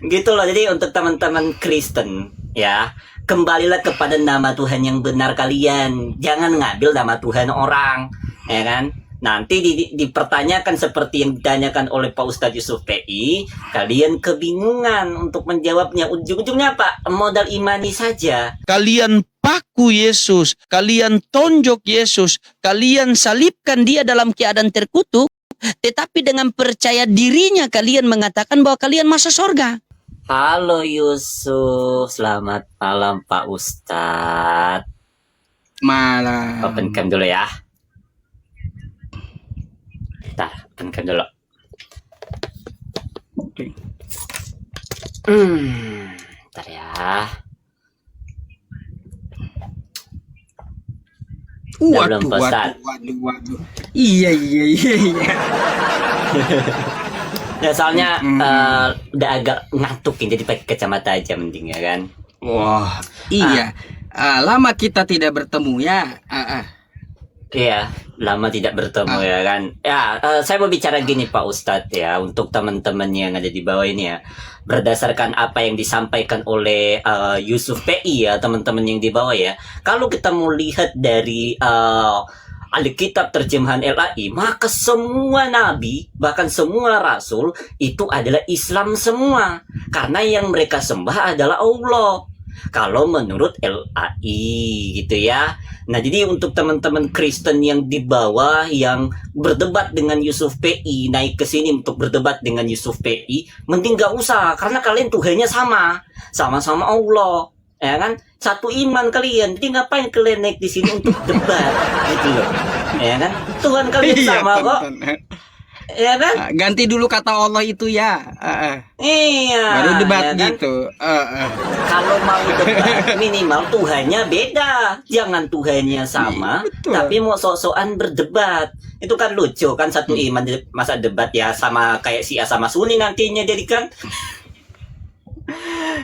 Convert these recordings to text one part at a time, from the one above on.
Gitu loh. Jadi untuk teman-teman Kristen ya, kembalilah kepada nama Tuhan yang benar kalian. Jangan ngambil nama Tuhan orang, ya kan? Nanti dipertanyakan seperti yang ditanyakan oleh Pak Ustadz Yusuf PI, kalian kebingungan untuk menjawabnya. Ujung-ujungnya apa? Modal imani saja. Kalian paku Yesus, kalian tonjok Yesus, kalian salibkan dia dalam keadaan terkutuk, tetapi dengan percaya dirinya kalian mengatakan bahwa kalian masuk surga. Halo Yusuf, selamat malam Pak Ustadz. Malam. Open cam dulu ya. Bentar, open cam dulu. Oke. Bentar ya. Belum, Pak Ustadz. Waduh. Iya. Ya soalnya udah agak ngantuk jadi pakai kacamata aja mending ya kan. Wah, iya. Lama kita tidak bertemu ya. Iya, lama tidak bertemu ya kan. Ya, saya mau bicara gini Pak Ustadz ya, untuk teman-teman yang ada di bawah ini ya. Berdasarkan apa yang disampaikan oleh Yusuf PI ya, teman-teman yang di bawah ya. Kalau kita mau lihat dari Alkitab terjemahan LAI, maka semua nabi, bahkan semua rasul itu adalah Islam semua. Karena yang mereka sembah adalah Allah. Kalau menurut LAI gitu ya. Nah jadi untuk teman-teman Kristen yang di bawah yang berdebat dengan Yusuf PI, naik ke sini untuk berdebat dengan Yusuf PI, mending gak usah karena kalian Tuhannya sama-sama Allah, ya kan? Satu iman kalian. Jadi ngapain kalian naik di sini untuk debat gitu loh, ya kan? Tuhan kalian sama kok. Ya kan? Ganti dulu kata Allah itu ya. Iya. Baru debat ya kan? gitu. Kalau mau debat minimal Tuhannya beda, jangan Tuhannya sama, tapi mau sok-sokan berdebat. Itu kan lucu kan, satu iman masa debat ya sama kayak si A sama Sunni nantinya jadi kan.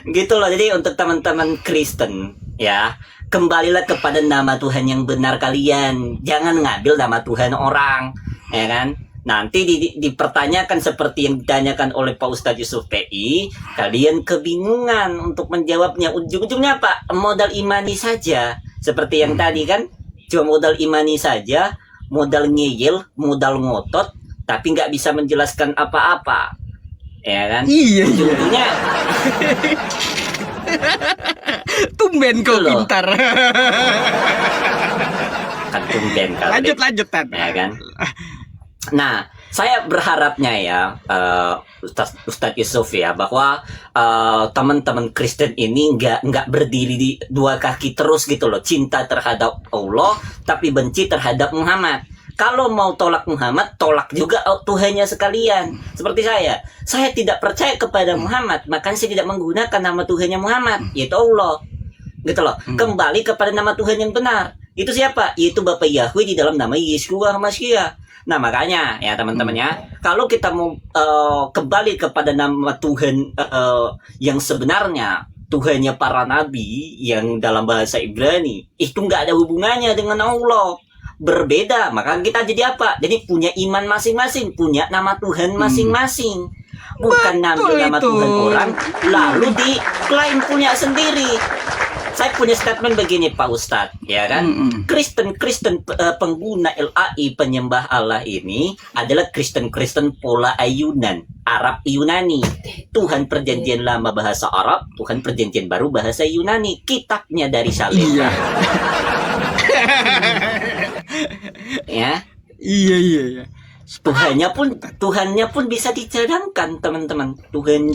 Gitu loh. Jadi untuk teman-teman Kristen ya, kembalilah kepada nama Tuhan yang benar kalian. Jangan ngambil nama Tuhan orang, ya kan? Nanti dipertanyakan seperti yang ditanyakan oleh Pak Ustadz Yusuf PI, kalian kebingungan untuk menjawabnya. Ujung-ujungnya apa? Modal imani saja. Seperti yang tadi kan, cuma modal imani saja, modal ngeyel, modal ngotot, tapi nggak bisa menjelaskan apa-apa. Ya kan? Iya. Ujung-ujungnya tumben kau pintar. Kan tumben kali. Lanjut Tan. Ya kan? Nah, saya berharapnya ya Ustadz Yusuf ya, bahwa teman-teman Kristen ini nggak berdiri di dua kaki terus gitu loh. Cinta terhadap Allah tapi benci terhadap Muhammad. Kalau mau tolak Muhammad, tolak juga Tuhannya sekalian. Seperti saya tidak percaya kepada Muhammad, makanya saya tidak menggunakan nama Tuhannya Muhammad, yaitu Allah. Gitu loh. Kembali kepada nama Tuhan yang benar. Itu siapa? Yaitu Bapak Yahweh di dalam nama Yeshua HaMashiach. Nah makanya ya teman-temannya, kalau kita mau kembali kepada nama Tuhan yang sebenarnya, Tuhannya para nabi yang dalam bahasa Ibrani, itu nggak ada hubungannya dengan Allah. Berbeda, maka kita jadi apa? Jadi punya iman masing-masing, punya nama Tuhan masing-masing. Bukan ngambil nama Tuhan orang lalu diklaim punya sendiri. Saya punya statement begini Pak Ustadz, ya kan? Kristen pengguna LAI penyembah Allah ini adalah Kristen pola Yunan, Arab Yunani. Tuhan perjanjian lama bahasa Arab, Tuhan perjanjian baru bahasa Yunani. Kitabnya dari Saleh. Iya. Ya. Iya. Tuhannya pun bisa dicadangkan teman-teman. Tuhan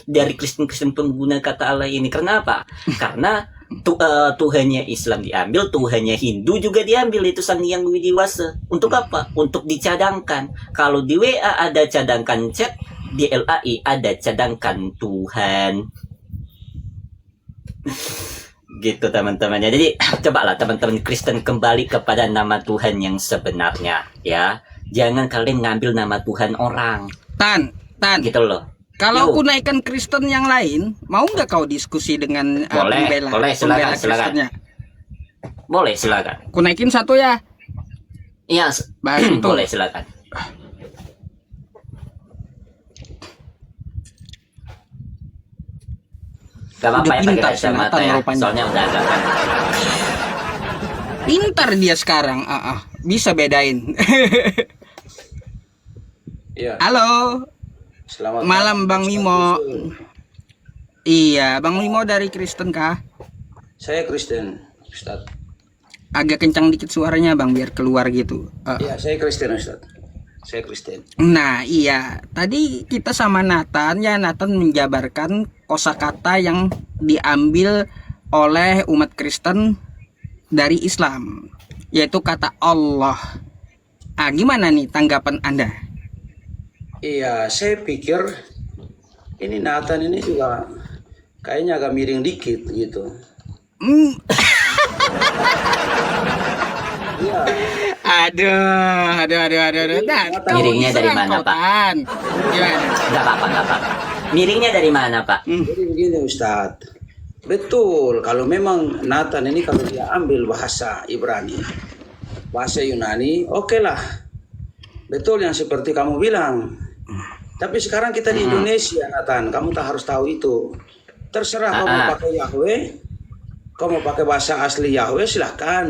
dari Kristen pengguna kata Allah ini. Kenapa? Karena Tuhannya Islam diambil, Tuhannya Hindu juga diambil, itu Sang Hyang Widiwasa. Untuk apa? Untuk dicadangkan. Kalau di WA ada cadangkan chat, di LAI ada cadangkan Tuhan. Gitu teman-temannya. Jadi cobalah teman-teman Kristen kembali kepada nama Tuhan yang sebenarnya ya. Jangan kalian ngambil nama Tuhan orang. Tan gitu loh. Kalau aku naikkan Kristen yang lain, mau nggak kau diskusi dengan boleh silakan. Boleh silakan. Aku naikin satu ya. Iya, boleh silakan. Gak apa-apa Udah ya pakai pintar si kacamata Nathan ya. rupanya. Soalnya udah agak kan. Pintar dia sekarang. Bisa bedain. Iya, Halo, selamat malam Bang Mimo. Iya, Bang Mimo dari Kristen kah? Saya Kristen, Ustaz. Agak kencang dikit suaranya Bang biar keluar gitu. Iya, saya Kristen, Ustaz. Saya Kristen. Nah iya, tadi kita sama Nathan ya, Nathan menjabarkan kosakata yang diambil oleh umat Kristen dari Islam, yaitu kata Allah. Gimana nih tanggapan Anda? Iya, saya pikir ini Nathan ini juga kayaknya agak miring dikit gitu. Hmm, Iya, aduh. Nah, kamu Miringnya dari diserang mana, kau, Pak? Tan. Gimana? Gak apa-apa. Miringnya dari mana, Pak? jadi begini Ustaz. Betul, kalau memang Nathan ini kalau dia ambil bahasa Ibrani, bahasa Yunani, oke lah. Betul yang seperti kamu bilang. Tapi sekarang kita di Indonesia, Nathan, kamu tak harus tahu itu. Terserah kau mau pakai Yahweh, kau mau pakai bahasa asli Yahweh silahkan.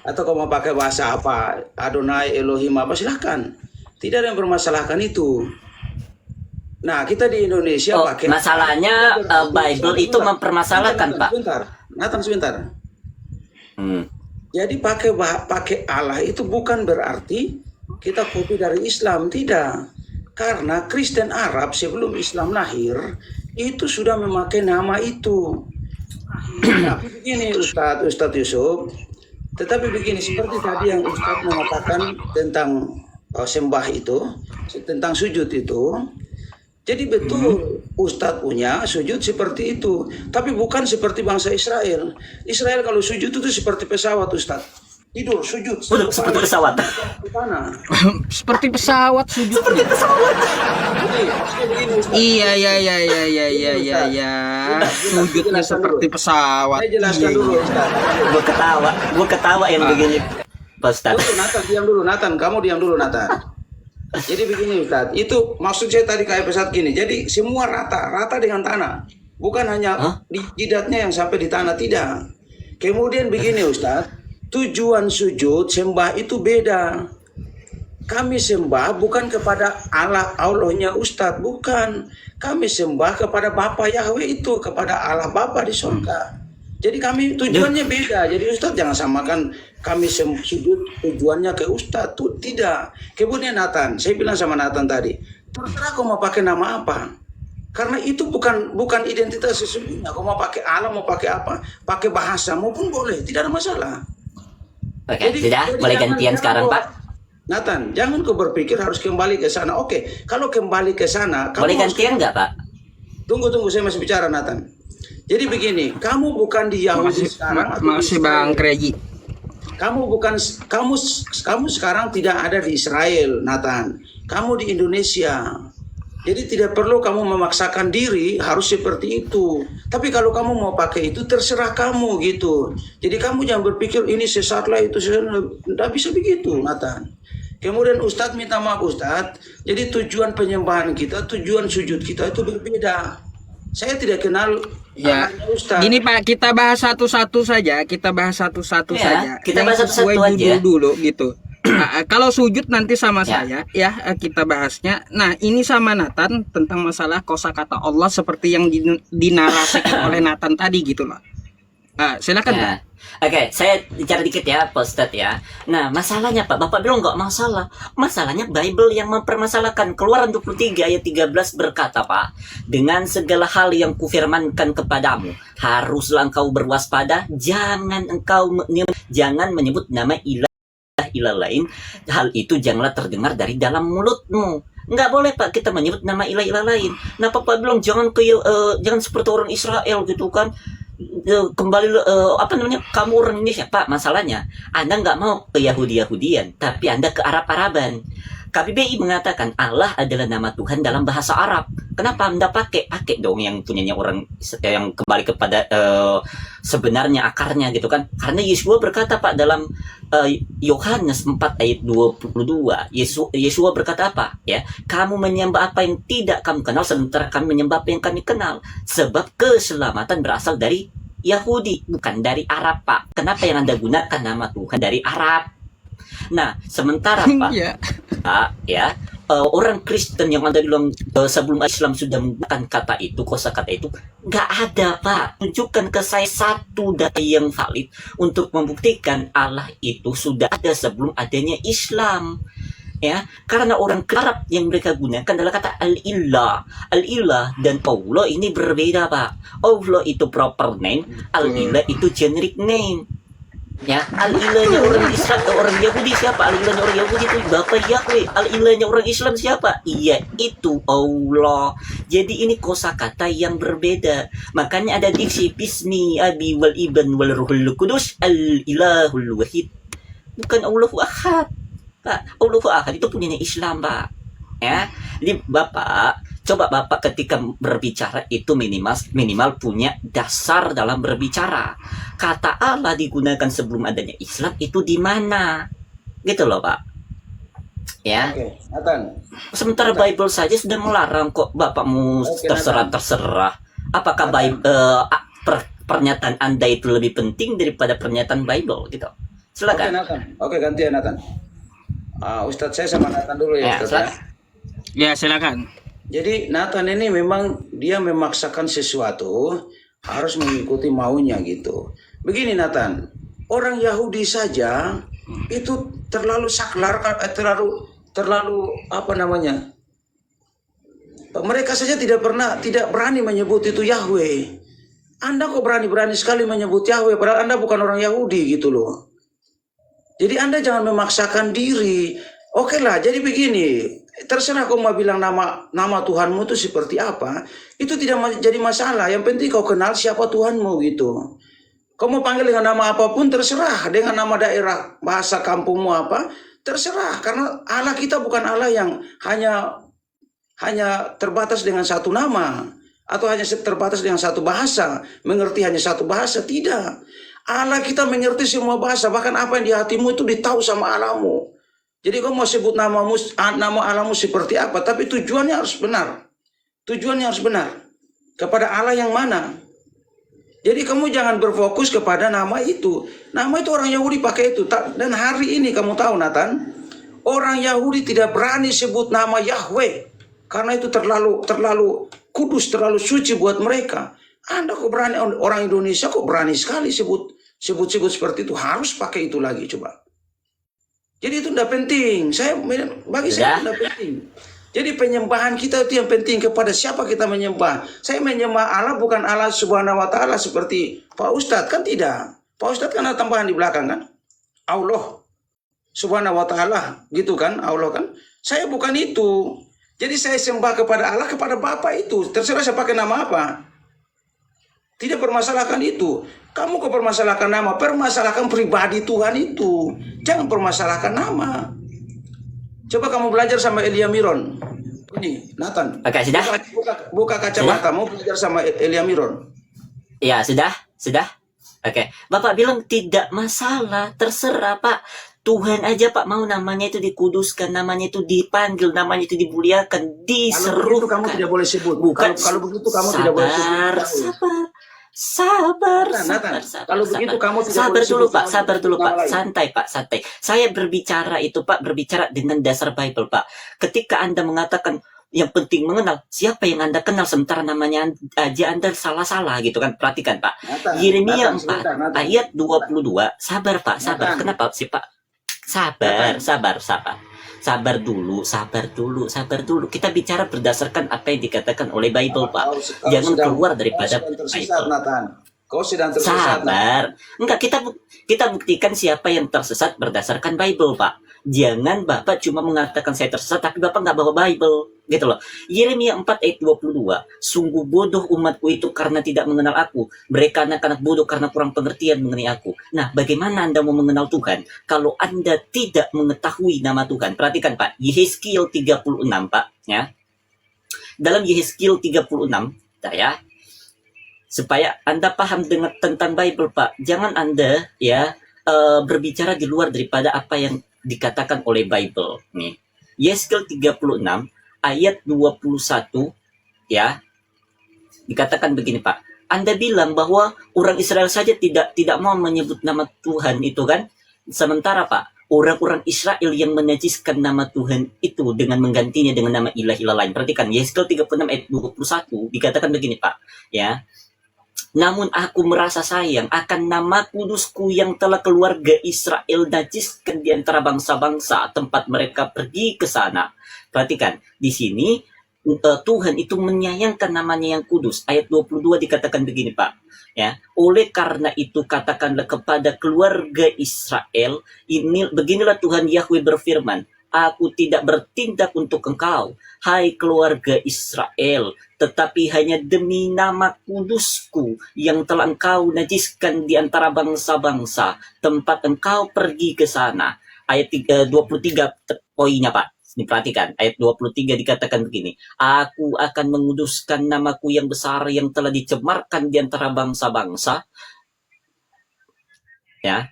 Atau kau mau pakai bahasa apa, Adonai, Elohim apa silahkan. Tidak ada yang bermasalahkan itu. Nah, kita di Indonesia Oh, pakai masalahnya Bible itu mempermasalahkan, Pak. Nathan sebentar. Hmm. Jadi pakai Allah itu bukan berarti kita kopi dari Islam, tidak. Karena Kristen Arab sebelum Islam lahir itu sudah memakai nama itu. Tapi begini Ustadz Yusuf, tetapi begini seperti tadi yang Ustadz mengatakan tentang sembah itu, tentang sujud itu. Jadi betul Ustadz punya sujud seperti itu, tapi bukan seperti bangsa Israel. Israel kalau sujud itu seperti pesawat Ustadz. Tidur sujud Seperti pesawat. di tanah. Seperti pesawat sujud. Jadi, maksudnya begini, Ustadz. Iya. Sujudnya seperti pesawat. Saya jelaskan dulu Ustadz. Gue ketawa yang begini, Pak Ustaz. Tunggu, Nathan, diam dulu Nathan, kamu diam dulu Nathan. Jadi begini Ustadz, itu maksud saya tadi kayak pesawat gini. Jadi semua rata dengan tanah, bukan hanya di jidatnya yang sampai di tanah, tidak. Kemudian begini Ustadz, tujuan sujud sembah itu beda. Kami sembah bukan kepada Allahnya Ustadz, bukan. Kami sembah kepada Bapa Yahweh itu, kepada Allah Bapa di surga. Jadi kami tujuannya beda. Jadi Ustadz jangan samakan kami sujud tujuannya ke Ustadz, tuh tidak. Kemudian Nathan, saya bilang sama Nathan tadi, terserah kau mau pakai nama apa. Karena itu bukan identitas sesungguhnya. Kau mau pakai Allah, mau pakai apa, pakai bahasa maupun boleh, tidak ada masalah. Oke, sudah boleh gantian sekarang, Pak. Nathan, jangan kau berpikir harus kembali ke sana. Oke, kalau kembali ke sana, Boleh gantian nggak, Pak? Tunggu, saya masih bicara, Nathan. Jadi begini, kamu bukan di Yahudi sekarang. atau di Masih Israel. Bang Kregi. Kamu sekarang tidak ada di Israel, Nathan. Kamu di Indonesia. Jadi tidak perlu kamu memaksakan diri harus seperti itu. Tapi kalau kamu mau pakai itu terserah kamu gitu. Jadi kamu jangan berpikir ini sesat lah itu sesat. Tidak bisa begitu, Nathan. Kemudian Ustadz minta maaf Ustadz. Jadi tujuan penyembahan kita, tujuan sujud kita itu berbeda. Saya tidak kenal Ya, Ustadz. gini Pak, kita bahas satu-satu saja. Kita bahas satu-satu Ya, saja. kita Yang bahas sesuai satu-satu judul aja. dulu gitu. Kalau sujud nanti sama Ya. saya, ya kita bahasnya. Nah, ini sama Nathan tentang masalah kosakata Allah seperti yang dinarasikan oleh Nathan tadi gitu loh. Silakan Pak. Ya. Oke, saya bicara dikit ya, Pak Ustadz ya. Nah, masalahnya Pak, Bapak bilang nggak masalah. Masalahnya Bible yang mempermasalahkan. Keluaran 23 ayat 13 berkata, Pak, dengan segala hal yang kufirmankan kepadamu, haruslah engkau berwaspada, jangan menyebut nama ilah lain. Hal itu janganlah terdengar dari dalam mulutmu. Nggak boleh Pak kita menyebut nama ilah lain. Nah, Bapak bilang jangan seperti orang Israel gitu kan. Kembali kamu orang Indonesia Pak, masalahnya Anda nggak mau ke Yahudian tapi Anda ke Arab-Araban. KBBI mengatakan Allah adalah nama Tuhan dalam bahasa Arab. Kenapa Anda pakai dong yang punyanya orang yang kembali kepada sebenarnya akarnya gitu kan? Karena Yesua berkata Pak dalam Yohanes 4 ayat 22, Yesua berkata apa? Ya, kamu menyembah apa yang tidak kamu kenal sementara kami menyembah apa yang kami kenal. Sebab keselamatan berasal dari Yahudi, bukan dari Arab, Pak. Kenapa yang Anda gunakan nama Tuhan dari Arab? Nah, sementara Pak, Iya. ya orang Kristen yang ada di dalam sebelum Islam sudah menggunakan kata itu, kosakata itu, nggak ada Pak. Tunjukkan ke saya satu data yang valid untuk membuktikan Allah itu sudah ada sebelum adanya Islam. Ya, karena orang Arab yang mereka gunakan adalah kata al-ilah. Al-ilah dan Allah ini berbeda Pak. Allah itu proper name, al-ilah itu generic name. Ya, al-ilahnya orang Islam atau orang Yahudi siapa? Al-ilahnya orang Yahudi itu Bapak Yahweh. Al-ilahnya orang Islam siapa? Iya, itu Allah. Jadi ini kosakata yang berbeda. Makanya ada diksi Bismi Abi wal Ibn wal Ruhul Kudus al-ilahul wahid. Bukan Allahu Ahad. Pak, Allahu Ahad itu punyanya Islam, Pak. Ya. Jadi Bapak, coba Bapak ketika berbicara itu minimal punya dasar dalam berbicara. Kata Allah digunakan sebelum adanya Islam itu di mana? Gitu loh, Pak. Ya. Oke, Nathan. Sementara Bible saja sudah melarang kok Bapak mau Oke, terserah. Apakah pernyataan Anda itu lebih penting daripada pernyataan Bible gitu? Oke, Silakan. Nathan. Oke, gantian Nathan. Ustadz saya sama Nathan dulu ya, Ustadz ya. silakan. Ya, silakan. Jadi Nathan ini memang dia memaksakan sesuatu harus mengikuti maunya gitu. Begini Nathan, orang Yahudi saja itu terlalu saklar, terlalu apa namanya? Mereka saja tidak berani menyebut itu Yahweh. Anda kok berani sekali menyebut Yahweh padahal Anda bukan orang Yahudi gitu loh. Jadi Anda jangan memaksakan diri. Oke lah, jadi begini. Terserah kau mau bilang nama Tuhanmu itu seperti apa. Itu tidak jadi masalah. Yang penting kau kenal siapa Tuhanmu gitu. Kau mau panggil dengan nama apapun terserah. Dengan nama daerah, bahasa kampungmu apa. Terserah. Karena Allah kita bukan Allah yang hanya terbatas dengan satu nama. Atau hanya terbatas dengan satu bahasa. Mengerti hanya satu bahasa. Tidak. Allah kita mengerti semua bahasa. Bahkan apa yang di hatimu itu ditahu sama Allahmu. Jadi kau mau sebut nama Allahmu seperti apa. Tapi tujuannya harus benar. Tujuannya harus benar. Kepada Allah yang mana. Jadi kamu jangan berfokus kepada nama itu. Nama itu orang Yahudi pakai itu. Dan hari ini kamu tahu Nathan. Orang Yahudi tidak berani sebut nama Yahweh. Karena itu terlalu kudus, terlalu suci buat mereka. Anda kok berani, orang Indonesia kok berani sekali sebut seperti itu. Harus pakai itu lagi coba. Jadi itu tidak penting. Bagi saya itu tidak penting. Jadi penyembahan kita itu yang penting kepada siapa kita menyembah. Saya menyembah Allah bukan Allah Subhanahu wa taala seperti Pak Ustadz kan tidak. Pak Ustadz kan ada tambahan di belakang kan. Allah Subhanahu wa taala gitu kan, Allah kan. Saya bukan itu. Jadi saya sembah kepada Allah, kepada Bapa itu. Terserah saya pakai nama apa. Tidak permasalahkan itu. Kamu kok permasalahkan nama? Permasalahkan pribadi Tuhan itu. Jangan permasalahkan nama. Coba kamu belajar sama Elia Miron. Ini, Nathan. Oke, sudah. Buka kacamata. Mau belajar sama Elia Miron. Ya, sudah. Oke. Bapak bilang tidak masalah, terserah, Pak. Tuhan aja Pak mau namanya itu dikuduskan, namanya itu dipanggil, namanya itu dimuliakan, diserukan. Kalau begitu kamu tidak boleh sebut. Bukan. Kalau begitu kamu tidak boleh sebut. Sabar. Kalau begitu kamu tidak sabar boleh dulu sebut Pak, sabar dulu Pak. nama lain. Santai Pak, santai. Saya berbicara itu Pak, berbicara dengan dasar Bible Pak. Ketika Anda mengatakan yang penting mengenal siapa yang Anda kenal sementara namanya aja Anda salah-salah gitu kan. Perhatikan Pak. Yeremia 4 ayat 22. Sabar Pak, sabar. Kenapa sih Pak? Sabar dulu. Kita bicara berdasarkan apa yang dikatakan oleh Bible, Pak. Jangan keluar daripada Bible. Kau sedang tersesat. Sabar. Enggak, kita buktikan siapa yang tersesat berdasarkan Bible, Pak. Jangan Bapak cuma mengatakan saya tersesat, tapi Bapak nggak bawa Bible. Gitu loh. Yeremia 4 ayat 22. Sungguh bodoh umatku itu karena tidak mengenal aku. Mereka anak-anak bodoh karena kurang pengertian mengenai aku. Nah, bagaimana Anda mau mengenal Tuhan kalau Anda tidak mengetahui nama Tuhan? Perhatikan Pak, Yehezkiel 36 Pak. Ya. Dalam Yehezkiel 36, ya, supaya Anda paham dengan tentang Bible Pak. Jangan Anda ya berbicara di luar daripada apa yang dikatakan oleh Bible. Nih. Yehezkiel 36 ayat 21 ya. Dikatakan begini Pak. Anda bilang bahwa orang Israel saja tidak mau menyebut nama Tuhan itu kan? Sementara Pak, orang-orang Israel yang menajiskan nama Tuhan itu dengan menggantinya dengan nama ilah-ilah lain. Perhatikan Yehezkiel 36 ayat 21 dikatakan begini Pak, ya. Namun aku merasa sayang akan nama kudusku yang telah keluarga Israel najiskan di antara bangsa-bangsa tempat mereka pergi ke sana. Perhatikan, di sini Tuhan itu menyayangkan namanya yang kudus. Ayat 22 dikatakan begini Pak. Ya, oleh karena itu katakanlah kepada keluarga Israel, beginilah Tuhan Yahweh berfirman, aku tidak bertindak untuk engkau, hai keluarga Israel, tetapi hanya demi nama kudusku yang telah engkau najiskan di antara bangsa-bangsa, tempat engkau pergi ke sana. Ayat 23 poinnya Pak. Ini perhatikan, ayat 23 dikatakan begini, aku akan menguduskan namaku yang besar yang telah dicemarkan di antara bangsa-bangsa. Ya,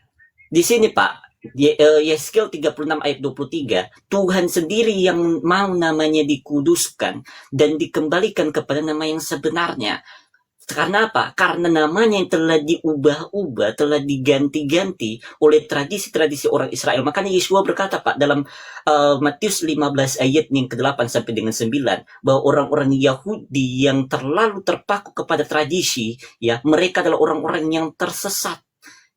di sini Pak, Yehezkiel 36 ayat 23, Tuhan sendiri yang mau namanya dikuduskan dan dikembalikan kepada nama yang sebenarnya. Karena apa? Karena namanya yang telah diubah-ubah, telah diganti-ganti oleh tradisi-tradisi orang Israel. Makanya Yeshua berkata Pak dalam Matius 15 ayat yang ke-8 sampai dengan 9, bahwa orang-orang Yahudi yang terlalu terpaku kepada tradisi, ya, mereka adalah orang-orang yang tersesat.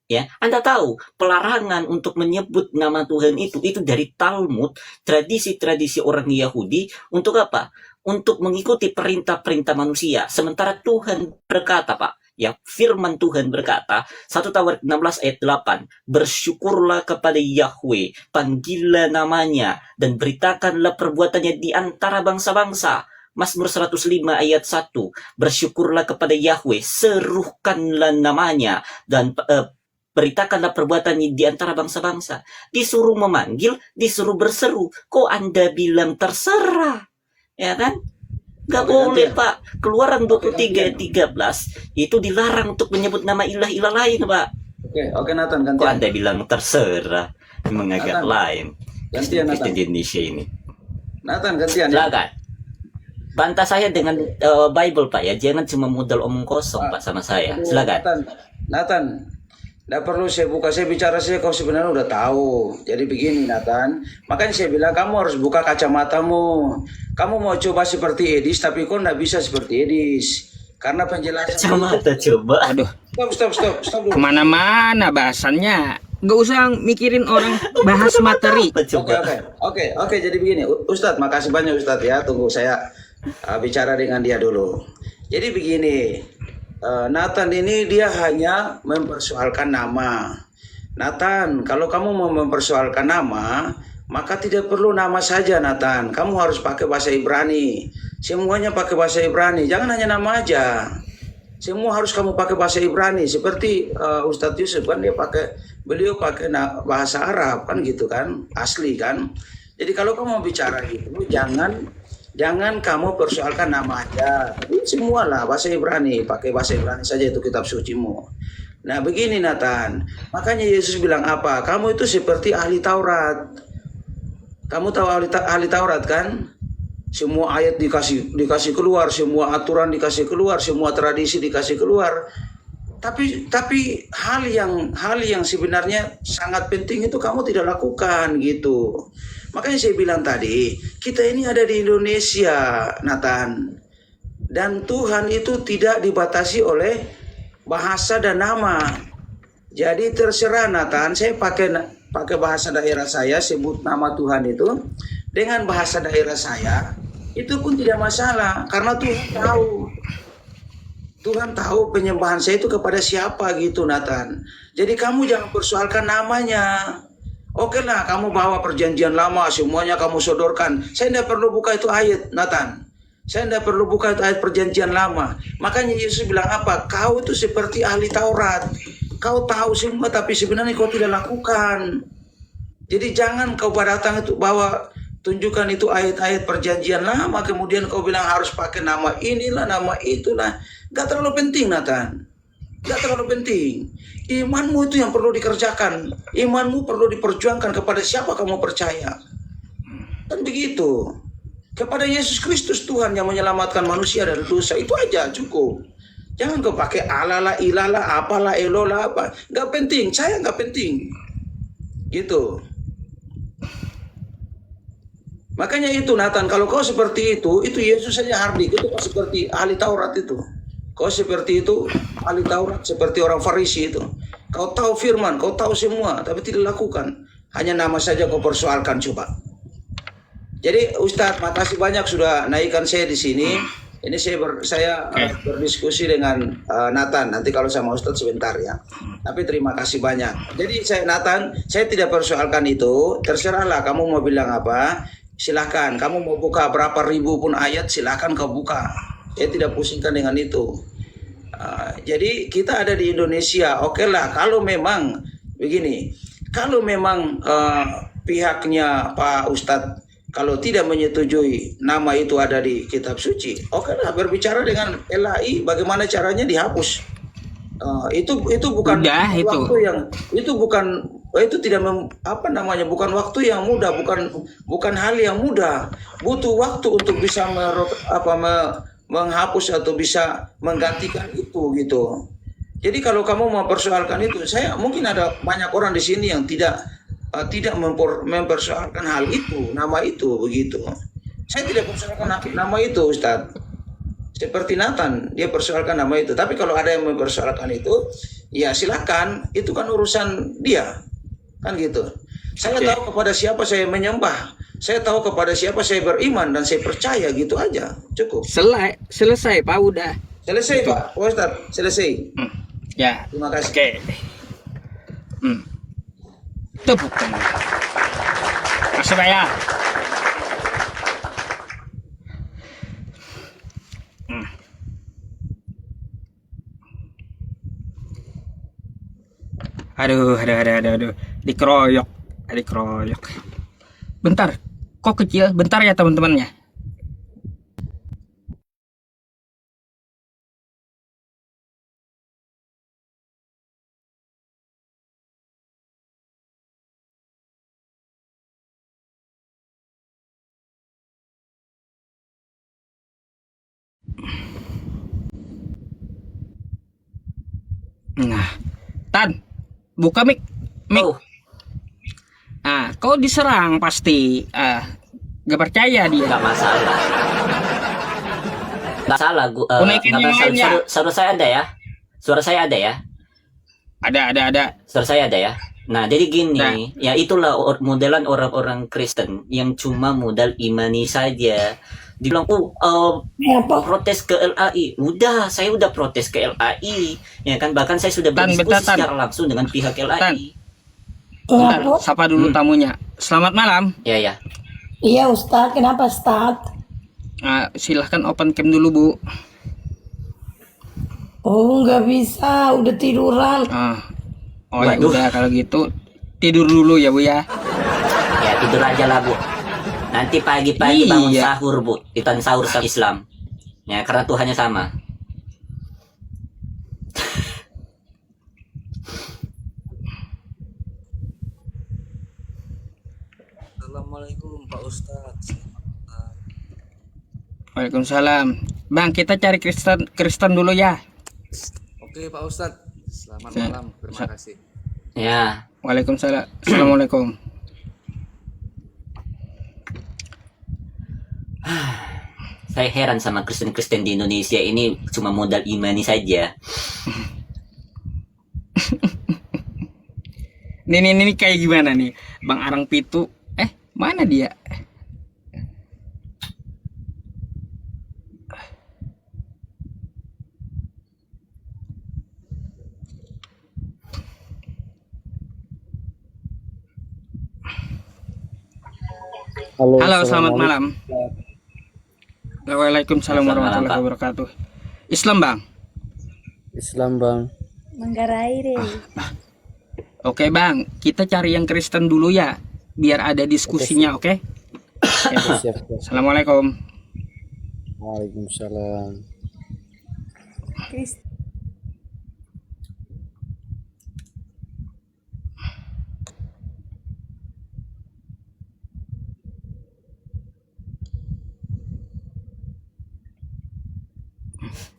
Ya, Anda tahu pelarangan untuk menyebut nama Tuhan itu dari Talmud, tradisi-tradisi orang Yahudi untuk apa? Untuk mengikuti perintah-perintah manusia. Sementara Tuhan berkata, Pak, ya, firman Tuhan berkata, 1 Tawarik 16 ayat 8, bersyukurlah kepada Yahweh, panggillah namanya, dan beritakanlah perbuatannya di antara bangsa-bangsa. Mazmur 105 ayat 1, bersyukurlah kepada Yahweh, serukanlah namanya, dan beritakanlah perbuatannya di antara bangsa-bangsa. Disuruh memanggil, disuruh berseru. Kok Anda bilang terserah? Ya kan? Gak boleh Pak. Keluaran 23 ayat 13 itu dilarang untuk menyebut nama ilah-ilah lain Pak. Oke Nathan, gantian. Kok Anda bilang terserah? Memang agak lain. Gantian Nathan. Kristen di Indonesia ini. Nathan, gantian. Silakan. Bantah saya dengan Bible Pak ya. Jangan cuma modal omong kosong Pak sama saya. Silakan. Nathan, tidak perlu saya buka, saya bicara saya kau sebenarnya udah tahu. Jadi begini Nathan, makanya saya bilang kamu harus buka kacamatamu. Kamu mau coba seperti Edis, tapi kau tidak bisa seperti Edis. Karena penjelasan Kacamata coba. Aduh, Stop dulu. kemana-mana bahasannya. Gak usah mikirin orang bahas materi. Oke, jadi begini Ustadz, makasih banyak Ustadz ya. Tunggu saya bicara dengan dia dulu. Jadi begini, Nathan ini dia hanya mempersoalkan nama. Nathan, kalau kamu mau mempersoalkan nama, maka tidak perlu nama saja Nathan. Kamu harus pakai bahasa Ibrani. Semuanya pakai bahasa Ibrani. Jangan hanya nama aja. Semua harus kamu pakai bahasa Ibrani. Seperti Ustadz Yusuf kan beliau pakai bahasa Arab kan gitu kan, asli kan. Jadi kalau kamu mau bicara gitu, jangan kamu persoalkan nama aja. Semua lah bahasa Ibrani, pakai bahasa Ibrani saja itu kitab sucimu. Nah begini Nathan, makanya Yesus bilang apa? Kamu itu seperti ahli Taurat. Kamu tahu ahli Taurat kan? Semua ayat dikasih keluar, semua aturan dikasih keluar, semua tradisi dikasih keluar. Tapi hal yang sebenarnya sangat penting itu kamu tidak lakukan gitu. Makanya saya bilang tadi, kita ini ada di Indonesia, Nathan. Dan Tuhan itu tidak dibatasi oleh bahasa dan nama. Jadi terserah Nathan, saya pakai bahasa daerah saya, sebut nama Tuhan itu dengan bahasa daerah saya, itu pun tidak masalah karena Tuhan tahu penyembahan saya itu kepada siapa gitu Nathan. Jadi kamu jangan persoalkan namanya. Oke lah, kamu bawa perjanjian lama, semuanya kamu sodorkan. Saya tidak perlu buka itu ayat, Nathan. Saya tidak perlu buka itu ayat perjanjian lama. Makanya Yesus bilang apa? Kau itu seperti ahli Taurat. Kau tahu semua, tapi sebenarnya kau tidak lakukan. Jadi jangan kau datang itu bawa tunjukkan itu ayat-ayat perjanjian lama, kemudian kau bilang harus pakai nama inilah, nama itulah. Gak terlalu penting, Nathan. Gak terlalu penting. Imanmu itu yang perlu dikerjakan. Imanmu perlu diperjuangkan kepada siapa kamu percaya. Dan begitu. Kepada Yesus Kristus Tuhan yang menyelamatkan manusia dari dosa. Itu aja cukup. Jangan kau pakai alalah, ilalah, apalah, elolah, apa. Gak penting. Saya gak penting. Gitu. Makanya itu Nathan, kalau kau seperti itu Yesus saja hardik. Itu kau seperti ahli Taurat itu. Kau seperti itu, ahli Taurat, seperti orang Farisi itu. Kau tahu firman, kau tahu semua, tapi tidak lakukan. Hanya nama saja kau persoalkan, coba. Jadi Ustadz, makasih banyak sudah naikkan saya di sini. Ini saya berdiskusi dengan Nathan. Nanti kalau sama Ustadz sebentar ya. Tapi terima kasih banyak. Jadi Nathan, saya tidak persoalkan itu. Terserahlah kamu mau bilang apa. Silahkan. Kamu mau buka berapa ribu pun ayat, silahkan kau buka. Saya tidak pusingkan dengan itu. Jadi kita ada di Indonesia, oke lah. Kalau memang begini, kalau memang pihaknya Pak Ustadz kalau tidak menyetujui nama itu ada di kitab suci, oke lah berbicara dengan LAI bagaimana caranya dihapus. Itu bukan waktu yang itu tidak bukan waktu yang mudah, bukan hal yang mudah. Butuh waktu untuk bisa menghapus atau bisa menggantikan itu gitu. Jadi kalau kamu mempersoalkan itu, saya mungkin ada banyak orang di sini yang tidak mempersoalkan hal itu, nama itu begitu. Saya tidak mempersoalkan nama itu, Ustadz. Seperti Nathan, dia persoalkan nama itu. Tapi kalau ada yang mempersoalkan itu, ya silakan. Itu kan urusan dia, kan gitu. Saya tahu kepada siapa saya menyembah. Saya tahu kepada siapa saya beriman dan saya percaya, gitu aja. Cukup. Selesai Pak, udah. Selesai Pak Ustadz, selesai. Ya. Terima kasih. Oke. Tepuk tangan. Makasih Pak ya. Aduh. Dikeroyok. Bentar. Kok kecil? Bentar ya teman-temannya. Nah, Tan, buka mic. Oh, Kau diserang pasti. Gak percaya dia. nggak masalah. Nggak salah. Naikin yang lainnya. Suara saya ada ya? Suara saya ada ya? Ada. Suara saya ada ya? Nah, jadi gini, Nah. ya itulah modelan orang-orang Kristen yang cuma modal imani saja. Dibilang, protes ke LAI. Udah, saya udah protes ke LAI. Ya kan, bahkan saya sudah berdiskusi secara langsung dengan pihak LAI. Bentar, sapa dulu tamunya. Selamat malam. Ya. Iya Ustadz, kenapa Ustadz? Silahkan open cam dulu Bu. Oh nggak bisa, udah tiduran. Oh ya udah kalau gitu tidur dulu ya Bu ya. Ya, tidur aja lah Bu. Nanti pagi-pagi bangun Iya. sahur Bu. Kita sahur sama Islam. Ya, karena Tuhannya sama. Assalamualaikum Pak Ustadz. Waalaikumsalam. Bang, kita cari Kristen dulu ya. Oke Pak Ustadz. Selamat malam. Terima kasih. Ya. Waalaikumsalam. Assalamualaikum. Saya heran sama Kristen-Kristen di Indonesia ini cuma modal imani saja. Ini kayak gimana nih? Bang Arang Pitu. Mana dia? Halo, selamat malam. Waalaikumsalam Selamat malam, warahmatullahi Pak. wabarakatuh. Islam, Bang. Islam bang. Manggarai deh. Oke, Bang. Kita cari yang Kristen dulu ya, biar ada diskusinya, oke? Siap, siap. Assalamualaikum. Waalaikumsalam.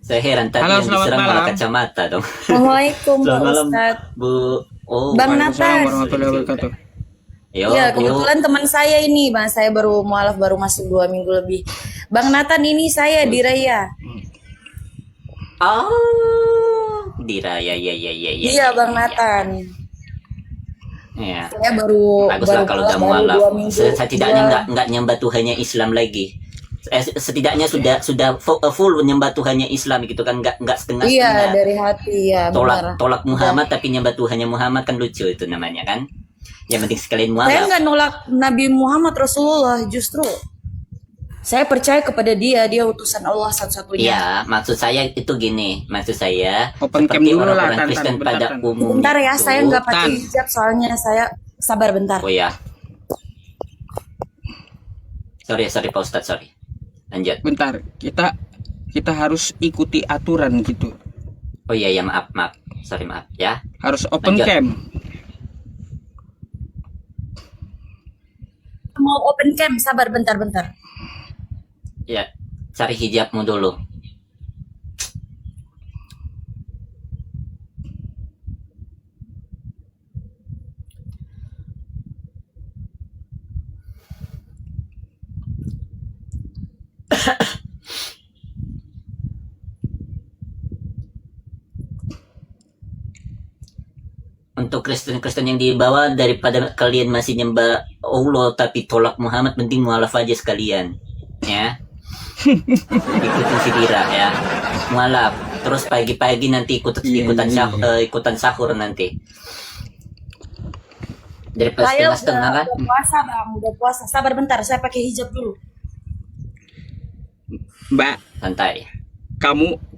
Saya heran tadi Halo, yang selamat diserang malah malam. kacamata dong. Assalamualaikum Pak Selamat malam, Ustadz. Bu. Oh, Bang Waalaikumsalam Natas. warahmatullahi wabarakatuh. Yo, Ya, Bu. kebetulan teman saya ini, Bang, saya baru mualaf baru masuk 2 minggu lebih. Bang Nathan ini saya di Raya. Oh, diraya ya ya ya ya. Iya, Bang Nathan. Ya. Saya baru Baguslah kalau udah baru mualaf. 2 minggu. Setidaknya nggak nyembah Tuhannya Islam lagi. Setidaknya sudah full menyembah Tuhannya Islam gitu kan, nggak setengah Iya, setengah. dari hati ya, benar. Tolak Muhammad tapi nyembah Tuhannya Muhammad, kan lucu itu namanya kan. Yang penting sekalian Saya mualaf. nggak nolak Nabi Muhammad Rasulullah, justru saya percaya kepada dia utusan Allah satu-satunya. Iya, maksud saya itu gini, maksud saya Open cam seperti dulu lah, orang-orang Tan, Kristen bentar, pada Tan. umumnya. Bentar ya, itu- saya nggak pakai Tan. hijab soalnya saya sabar bentar. Oh ya. Sorry Pak Ustadz, sorry. Lanjut. Bentar, kita harus ikuti aturan gitu. Oh iya ya, maaf. Sorry, maaf ya. Harus open Lanjut. cam. Mau open cam, sabar bentar. Ya, cari hijabmu dulu. Untuk Kristen-Kristen yang dibawa, daripada kalian masih nyembah Allah tapi tolak Muhammad, mending mualaf aja sekalian. Ya. Ikutin si Dira ya. Mualaf. Terus pagi-pagi nanti ikutan sahur nanti. Daripada Saya setengah-setengah kan. udah puasa bang, udah puasa. Sabar bentar, saya pakai hijab dulu. Mbak, Santai.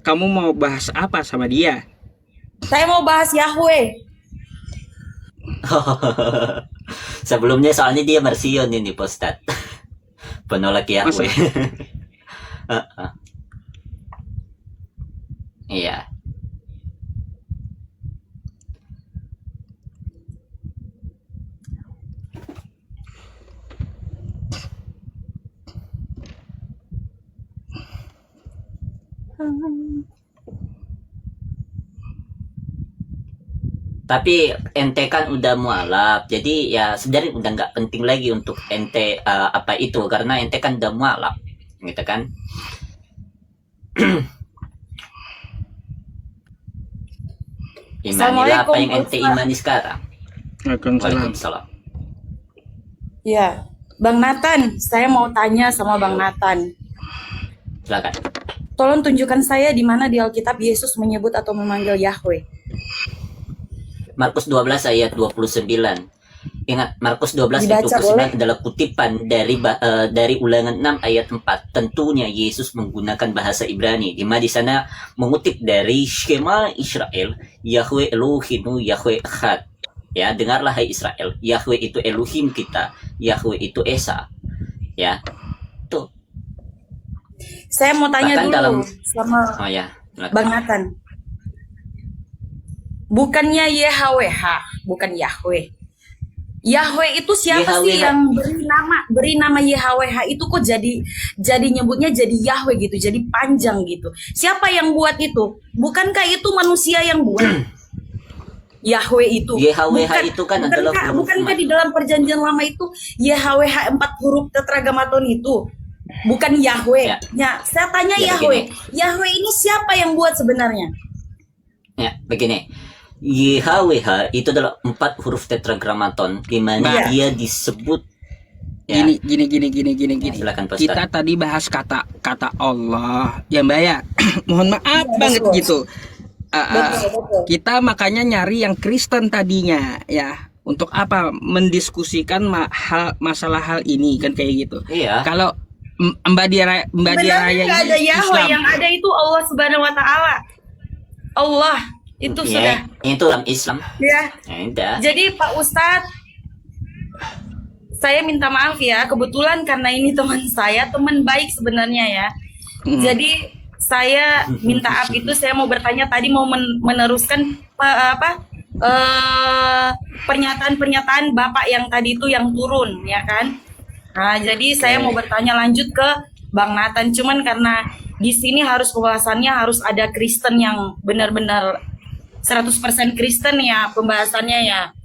kamu mau bahas apa sama dia? Saya mau bahas Yahweh. Sebelumnya soalnya dia Marsion ini Pak Ustadz. Penolak Yahweh. Iya. Tapi ente kan udah mualaf, jadi ya sebenarnya udah nggak penting lagi untuk ente apa itu, karena ente kan udah mualaf, gitu kan? Imanilah apa yang ente imani sekarang. Waalaikumsalam. Ya, Bang Nathan, saya mau tanya sama Bang Nathan. Silakan. Tolong tunjukkan saya di mana di Alkitab Yesus menyebut atau memanggil Yahweh. Markus 12 ayat 29. Ingat, Markus 12 Dibaca, ayat 29 boleh? adalah kutipan dari Ulangan 6 ayat 4. Tentunya Yesus menggunakan bahasa Ibrani, di mana di sana mengutip dari Shema Israel, Yahweh Elohinu Yahweh Echad. Ya, dengarlah hai Israel, Yahweh itu Elohim kita, Yahweh itu Esa. Ya. Tuh. Saya mau tanya Bahkan dulu dalam- sama Oh ya. silakan. Bang Nathan. Bukannya YHWH, bukan Yahweh. Yahweh itu siapa sih YHWH? yang beri nama YHWH itu kok jadi nyebutnya jadi Yahweh gitu, jadi panjang gitu. Siapa yang buat itu? Bukankah itu manusia yang buat? Yahweh itu. YHWH itu kan adalah huruf bukankah mat. di dalam perjanjian lama itu YHWH 4 huruf tetragamaton itu? Bukan Yahweh. Ya. Saya tanya Ya, Yahweh. Yahweh ini siapa yang buat sebenarnya? Ya, begini. YHWH itu adalah 4 huruf tetragrammaton, di mana Mbak. dia disebut. Ya. Gini. Silakan, Pak Kita Ustadz. tadi bahas kata Allah, ya Mbak ya. Mohon maaf banget betul. gitu. Betul. Kita makanya nyari yang Kristen tadinya, ya. Untuk apa mendiskusikan masalah hal ini kan kayak gitu. Iya. Kalau Mbak Dia Sebenarnya Raya nggak ada ini Yahweh, Islam. yang ada itu Allah Subhanahu Wa Taala. Allah itu sudah Itu dalam Islam. ya. Ya, udah. Jadi Pak Ustadz, saya minta maaf ya, kebetulan karena ini teman saya, teman baik sebenarnya ya. Jadi saya minta maaf itu, saya mau bertanya tadi, mau meneruskan pernyataan-pernyataan Bapak yang tadi itu yang turun ya kan. Nah, jadi saya mau bertanya lanjut ke Bang Nathan, cuman karena di sini harus pembahasannya harus ada Kristen yang benar-benar 100% Kristen ya pembahasannya ya.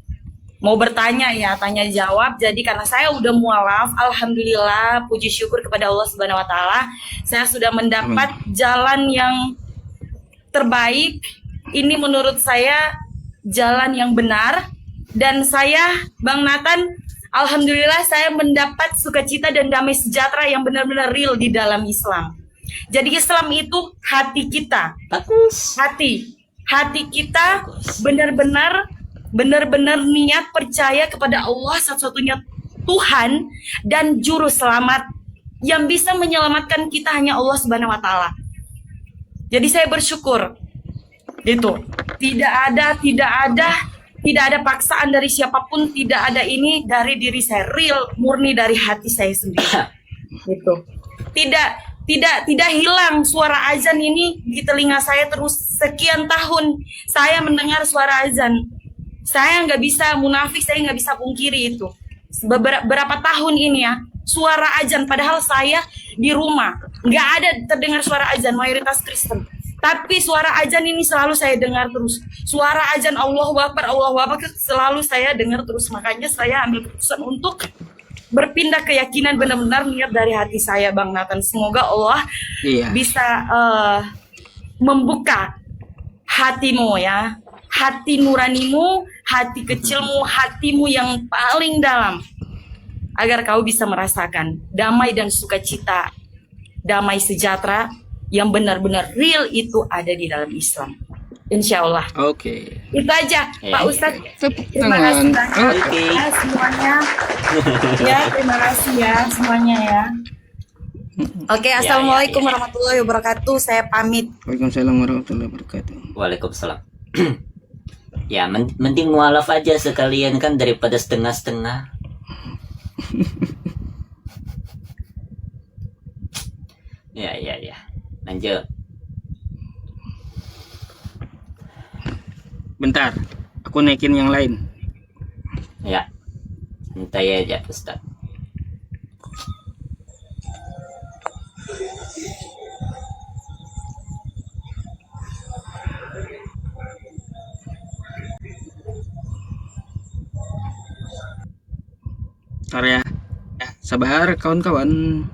Mau bertanya ya, tanya jawab. Jadi karena saya udah mualaf, alhamdulillah, puji syukur kepada Allah Subhanahu Wa Taala, saya sudah mendapat jalan yang terbaik. Ini menurut saya jalan yang benar, dan saya, Bang Nathan, alhamdulillah saya mendapat sukacita dan damai sejahtera yang benar-benar real di dalam Islam. Jadi Islam itu hati kita, Bagus. hati kita benar-benar niat percaya kepada Allah satu-satunya Tuhan dan juru selamat, yang bisa menyelamatkan kita hanya Allah Subhanahu Wa Taala. Jadi saya bersyukur gitu. Tidak ada paksaan dari siapapun, tidak ada ini dari diri saya, real, murni dari hati saya sendiri. Gitu. Tidak hilang suara azan ini di telinga saya terus sekian tahun. Saya mendengar suara azan. Saya nggak bisa munafik, saya nggak bisa pungkiri itu. Berapa tahun ini ya, suara azan. Padahal saya di rumah nggak ada terdengar suara azan, mayoritas Kristen. Tapi suara azan ini selalu saya dengar terus. Suara azan Allahu Akbar selalu saya dengar terus. Makanya saya ambil keputusan untuk berpindah keyakinan, benar-benar niat dari hati saya, Bang Nathan. Semoga Allah bisa membuka hatimu ya, hati nuranimu, hati kecilmu, hatimu yang paling dalam, agar kau bisa merasakan damai dan sukacita, damai sejahtera yang benar-benar real itu ada di dalam Islam. Insya Allah. Oke. Itu aja, Ya. Pak Ustadz. Tepuk Terima tangan. kasih banyak Oke. ya semuanya. Ya, terima kasih ya semuanya ya. Oke, assalamualaikum warahmatullahi wabarakatuh. Saya pamit. Waalaikumsalam warahmatullahi wabarakatuh. Waalaikumsalam. Ya, mending mualaf aja sekalian kan daripada setengah-setengah. Ya. Lanjut. Bentar, aku naikin yang lain. Ya. Santai aja, Ustaz. Bentar ya. Sabar kawan-kawan.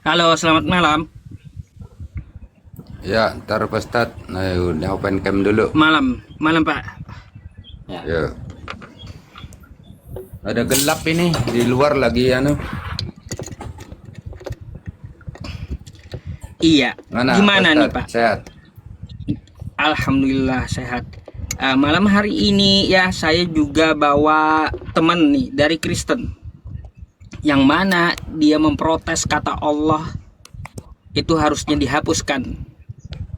Halo, selamat malam. Ya, ntar Pak Ustad, ayo open cam dulu. Malam Pak. Ya. Ada gelap ini di luar lagi anu. Iya. Mana, Gimana Pak nih Ustad? Pak? Sehat. Alhamdulillah sehat. Malam hari ini ya saya juga bawa teman nih dari Kristen, yang mana dia memprotes kata Allah itu harusnya dihapuskan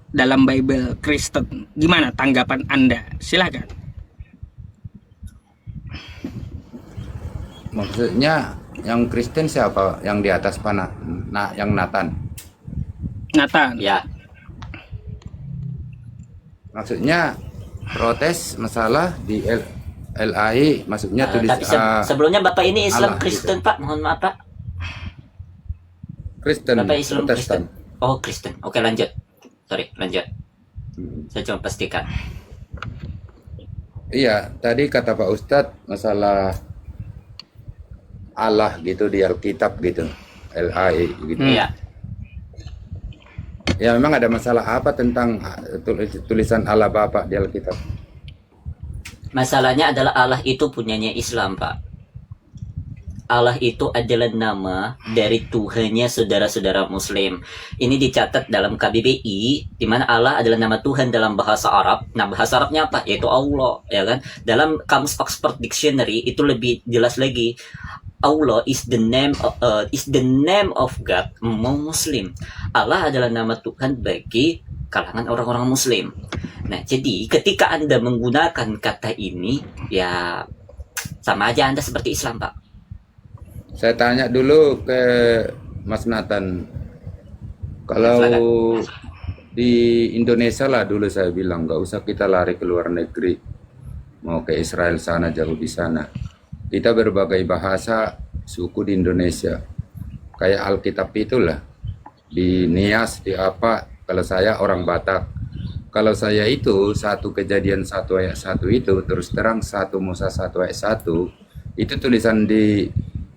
dalam Bible Kristen. Gimana tanggapan Anda? Silakan. Maksudnya yang Kristen siapa? Yang di atas mana? Nah, yang Nathan. Nathan. Ya. Maksudnya protes masalah di LAI, maksudnya tulis Tapi sebelumnya Bapak ini Islam Allah, Kristen, gitu. Pak. Mohon maaf, Pak. Kristen, Bapak Islam Protestan. Kristen. Oh, Kristen. Oke, lanjut. Sorry, lanjut. Saya cuma pastikan. Iya, tadi kata Pak Ustadz masalah Allah gitu di Alkitab gitu, LAI gitu. Iya. Ya memang ada masalah apa tentang tulisan Allah Bapa di Alkitab? Masalahnya adalah Allah itu punyanya Islam, Pak. Allah itu adalah nama dari Tuhannya saudara-saudara Muslim. Ini dicatat dalam KBBI, di mana Allah adalah nama Tuhan dalam bahasa Arab. Nah, bahasa Arabnya apa? Yaitu Allah, ya kan? Dalam Kamus Oxford Dictionary itu lebih jelas lagi. Allah is the name of God among Muslim. Allah adalah nama Tuhan bagi kalangan orang-orang Muslim. Nah, jadi ketika Anda menggunakan kata ini, ya sama aja Anda seperti Islam, Pak. Saya tanya dulu ke Mas Nathan, kalau di Indonesia lah dulu saya bilang nggak usah kita lari ke luar negeri, mau ke Israel sana jauh di sana. Kita berbagai bahasa suku di Indonesia, kayak Alkitab itulah, di Nias, di apa. Kalau saya orang Batak, kalau saya itu 1 Kejadian 1 ayat 1 itu terus terang 1 Musa 1 ayat 1 itu tulisan di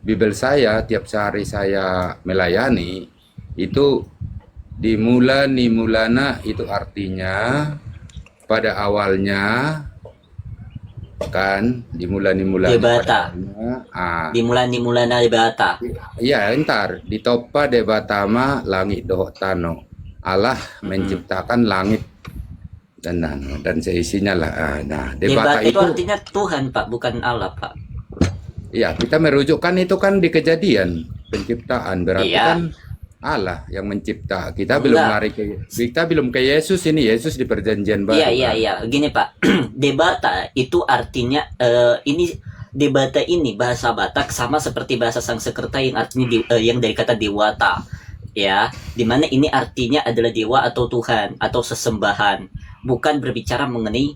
Bibel saya tiap hari saya melayani itu dimulana itu artinya pada awalnya kan dimulana Debata. Dimulana debata. Iya, entar ditopa debatama langit doh tano. Allah menciptakan langit dan seisinya lah. Nah, Debata debata itu artinya Tuhan, Pak, bukan Allah, Pak. Ya, kita merujukkan itu kan di Kejadian penciptaan, berarti Iya. kan Allah yang mencipta. Kita belum ke Yesus ini, Yesus di perjanjian baru. Iya. Gini, Pak. Debata itu artinya ini debata ini bahasa Batak sama seperti bahasa Sanskerta yang artinya yang dari kata dewata. Ya, dimana ini artinya adalah dewa atau Tuhan atau sesembahan, bukan berbicara mengenai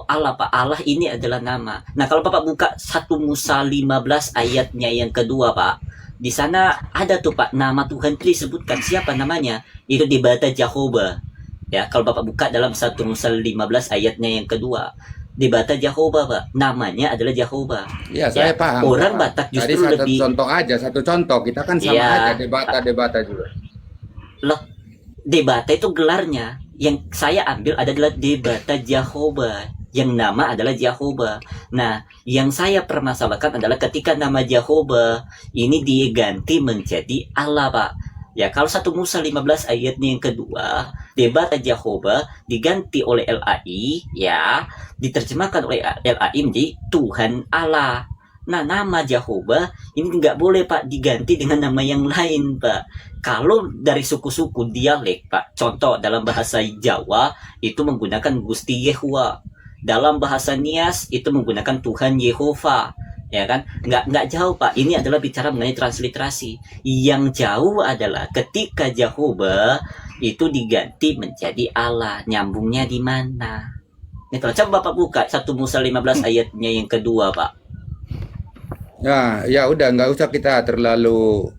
Allah, Pak. Allah ini adalah nama. Nah, kalau Bapak buka 1 Musa 15 ayatnya yang kedua, Pak, di sana ada tuh, Pak, nama Tuhan itu disebutkan. Siapa namanya? Itu debata Jehovah. Ya, kalau Bapak buka dalam 1 Musa 15 ayatnya yang kedua, debata Jehovah, Pak. Namanya adalah Jehovah. Iya, saya paham. Orang Batak justru Tadi lebih satu contoh. Kita kan sama aja debata juga. loh, debata itu gelarnya. Yang saya ambil adalah debata Jehovah, yang nama adalah Jehovah. Nah, yang saya permasalahkan adalah ketika nama Jehovah ini diganti menjadi Allah, Pak. Ya, kalau 1 Musa 15 ayatnya yang kedua, debata Jehovah diganti oleh LAI, ya, diterjemahkan oleh LAI menjadi Tuhan Allah. Nah, nama Jehovah ini nggak boleh, Pak, diganti dengan nama yang lain, Pak. Kalau dari suku-suku dialek, Pak, contoh dalam bahasa Jawa itu menggunakan Gusti Yehua. Dalam bahasa Nias itu menggunakan Tuhan Yehova. Ya kan, nggak jauh, Pak. Ini adalah bicara mengenai transliterasi. Yang jauh adalah ketika Jehovah itu diganti menjadi Allah. Nyambungnya di mana? Nih, coba Bapak buka 1 Musa 15 ayatnya yang kedua, Pak. Ya udah, nggak usah kita terlalu